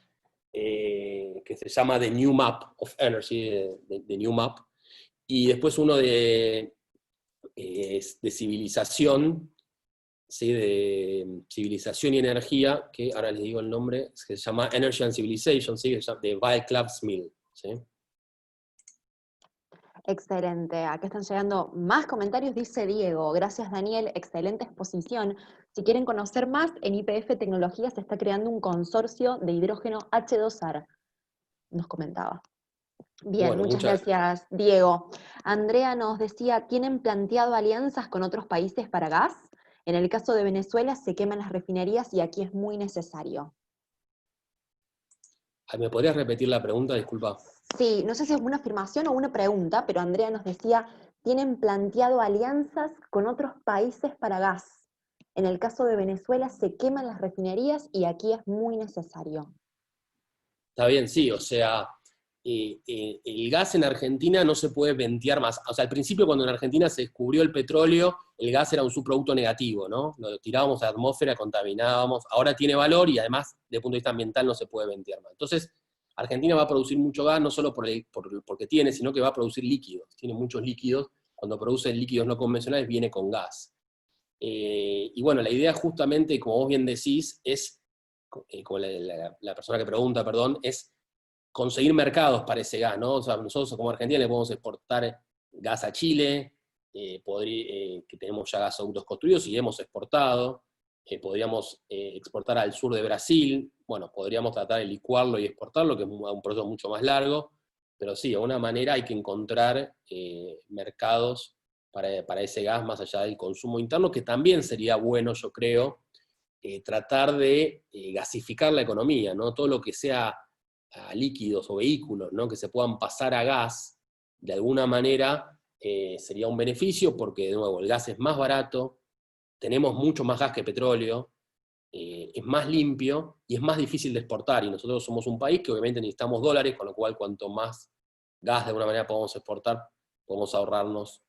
que se llama The New Map of Energy, The New Map, y después uno de civilización, ¿sí? De civilización y energía, que ahora les digo el nombre, que se llama Energy and Civilization, ¿sí? De Václav Smil, ¿sí? Excelente, acá están llegando más comentarios, dice Diego. Gracias Daniel, excelente exposición. Si quieren conocer más, en YPF Tecnología se está creando un consorcio de hidrógeno H2AR, nos comentaba. Bien, Bueno, muchas gracias Diego. Andrea nos decía, ¿tienen planteado alianzas con otros países para gas? En el caso de Venezuela se queman las refinerías y aquí es muy necesario. ¿Me podrías repetir la pregunta? Disculpa. Sí, no sé si es una afirmación o una pregunta, pero Andrea nos decía, ¿tienen planteado alianzas con otros países para gas? En el caso de Venezuela se queman las refinerías y aquí es muy necesario. Está bien, sí, o sea, el gas en Argentina no se puede ventear más. O sea, al principio cuando en Argentina se descubrió el petróleo, el gas era un subproducto negativo, ¿no? Lo tirábamos a la atmósfera, contaminábamos, ahora tiene valor y además, desde el punto de vista ambiental, no se puede ventear más. Entonces, Argentina va a producir mucho gas, no solo porque tiene, sino que va a producir líquidos. Tiene muchos líquidos. Cuando produce líquidos no convencionales, viene con gas. Y bueno, la idea justamente, como vos bien decís, es, como la persona que pregunta, perdón, es conseguir mercados para ese gas, ¿no? O sea, nosotros como Argentina le podemos exportar gas a Chile, que tenemos ya gasoductos construidos y hemos exportado, podríamos exportar al sur de Brasil, bueno, podríamos tratar de licuarlo y exportarlo, que es un proceso mucho más largo, pero sí, de alguna manera hay que encontrar mercados para ese gas más allá del consumo interno, que también sería bueno, yo creo, tratar de gasificar la economía, ¿no? Todo lo que sea a líquidos o vehículos, ¿no? Que se puedan pasar a gas, de alguna manera sería un beneficio, porque de nuevo el gas es más barato, tenemos mucho más gas que petróleo, es más limpio y es más difícil de exportar, y nosotros somos un país que obviamente necesitamos dólares, con lo cual cuanto más gas de alguna manera podamos exportar, podemos ahorrarnos,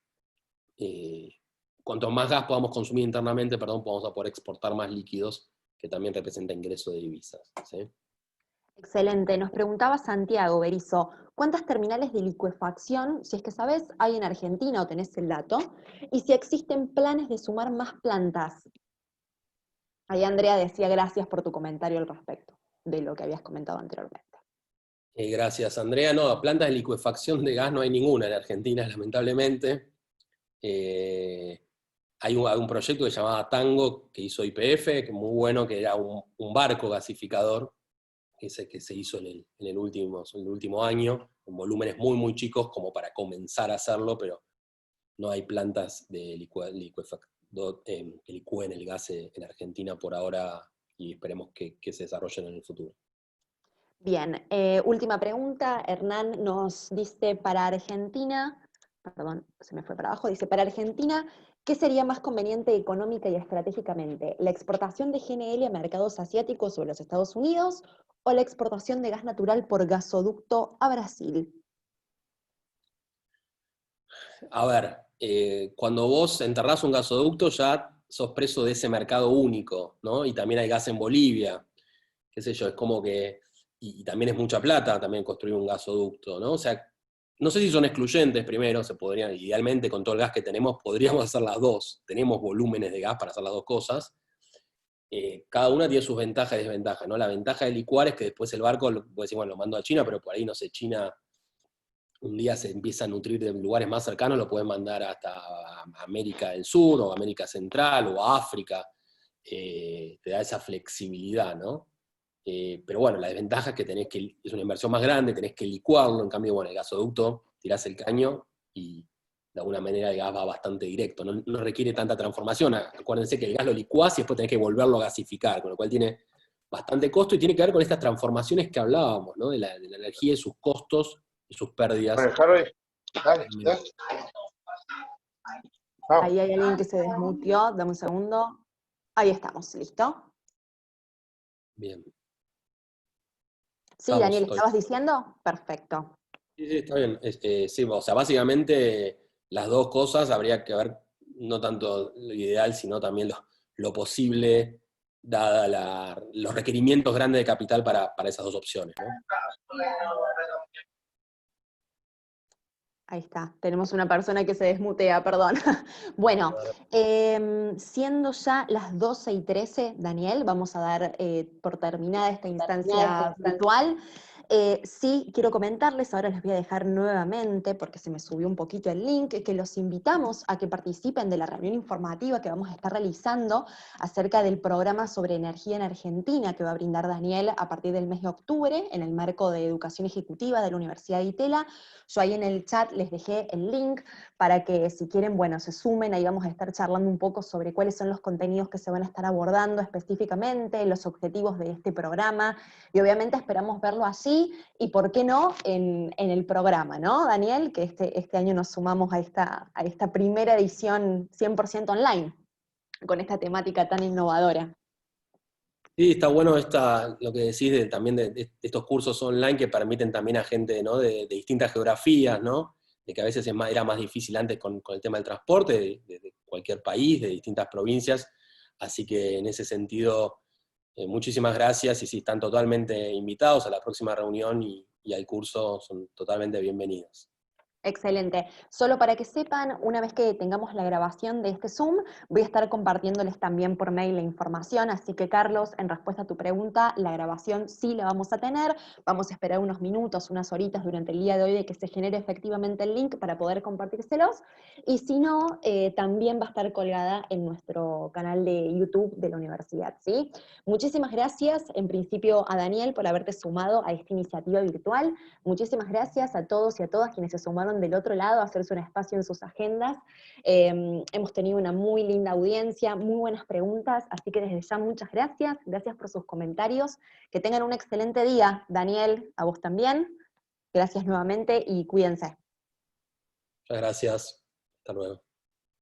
cuanto más gas podamos consumir internamente, podamos poder exportar más líquidos, que también representa ingreso de divisas, ¿sí? Excelente. Nos preguntaba Santiago Berizo, ¿cuántas terminales de licuefacción, si es que sabes, hay en Argentina o tenés el dato? Y si existen planes de sumar más plantas. Ahí Andrea decía gracias por tu comentario al respecto de lo que habías comentado anteriormente. Gracias, Andrea. No, plantas de licuefacción de gas no hay ninguna en Argentina, lamentablemente. Hay un proyecto que se llamaba Tango, que hizo YPF, que es muy bueno, que era un barco gasificador, que se hizo en el último año, con volúmenes muy, muy chicos como para comenzar a hacerlo, pero no hay plantas de que licúen el gas en Argentina por ahora, y esperemos que se desarrollen en el futuro. Bien, última pregunta. Hernán nos dice para Argentina, perdón, se me fue para abajo, dice, para Argentina, ¿qué sería más conveniente económica y estratégicamente? ¿La exportación de GNL a mercados asiáticos o a los Estados Unidos o la exportación de gas natural por gasoducto a Brasil? A ver, cuando vos enterrás un gasoducto ya sos preso de ese mercado único, ¿no? Y también hay gas en Bolivia, qué sé yo, es como que, y también es mucha plata también construir un gasoducto, ¿no? O sea, no sé si son excluyentes primero, se podrían, idealmente con todo el gas que tenemos, podríamos hacer las dos, tenemos volúmenes de gas para hacer las dos cosas. Cada una tiene sus ventajas y desventajas, ¿no? La ventaja de licuar es que después el barco, puede decir, bueno, lo mando a China, pero por ahí, no sé, China un día se empieza a nutrir de lugares más cercanos, lo pueden mandar hasta América del Sur, o América Central, o a África, te da esa flexibilidad, ¿no? Pero bueno, la desventaja es que es una inversión más grande, tenés que licuarlo, en cambio, bueno, el gasoducto, tirás el caño y de alguna manera el gas va bastante directo, no requiere tanta transformación. Acuérdense que el gas lo licuás y después tenés que volverlo a gasificar, con lo cual tiene bastante costo y tiene que ver con estas transformaciones que hablábamos, ¿no? De la energía y sus costos y sus pérdidas. Bueno, Harvey, dale, dale. Ahí hay alguien que se desmuteó, dame un segundo. Ahí estamos, ¿listo? Bien. Sí, Daniel, ¿estabas diciendo? Perfecto. Sí, está bien. Sí, o sea, básicamente las dos cosas habría que ver, no tanto lo ideal, sino también lo posible, dada los requerimientos grandes de capital para esas dos opciones, ¿no? Ahí está, tenemos una persona que se desmutea, perdón. Bueno, siendo ya las 12:13, Daniel, vamos a dar por terminada esta instancia virtual. Sí, quiero comentarles, ahora les voy a dejar nuevamente, porque se me subió un poquito el link, que los invitamos a que participen de la reunión informativa que vamos a estar realizando acerca del programa sobre energía en Argentina que va a brindar Daniel a partir del mes de octubre en el marco de educación ejecutiva de la Universidad de Itela. Yo ahí en el chat les dejé el link para que si quieren, bueno, se sumen, ahí vamos a estar charlando un poco sobre cuáles son los contenidos que se van a estar abordando específicamente, los objetivos de este programa, y obviamente esperamos verlo allí, y por qué no, en el programa, ¿no, Daniel? Que este año nos sumamos a esta primera edición 100% online, con esta temática tan innovadora. Sí, está bueno lo que decís también de estos cursos online que permiten también a gente, ¿no? de distintas geografías, ¿no? De que a veces era más difícil antes con el tema del transporte, de cualquier país, de distintas provincias, así que en ese sentido, muchísimas gracias, y sí, están totalmente invitados a la próxima reunión y al curso, son totalmente bienvenidos. Excelente. Solo para que sepan, una vez que tengamos la grabación de este Zoom, voy a estar compartiéndoles también por mail la información, así que Carlos, en respuesta a tu pregunta, la grabación sí la vamos a tener, vamos a esperar unos minutos, unas horitas durante el día de hoy de que se genere efectivamente el link para poder compartírselos, y si no, también va a estar colgada en nuestro canal de YouTube de la universidad, ¿sí? Muchísimas gracias, en principio, a Daniel por haberte sumado a esta iniciativa virtual. Muchísimas gracias a todos y a todas quienes se sumaron del otro lado a hacerse un espacio en sus agendas. Hemos tenido una muy linda audiencia, muy buenas preguntas, así que desde ya muchas gracias. Gracias por sus comentarios. Que tengan un excelente día. Daniel, a vos también. Gracias nuevamente y cuídense. Muchas gracias. Hasta luego.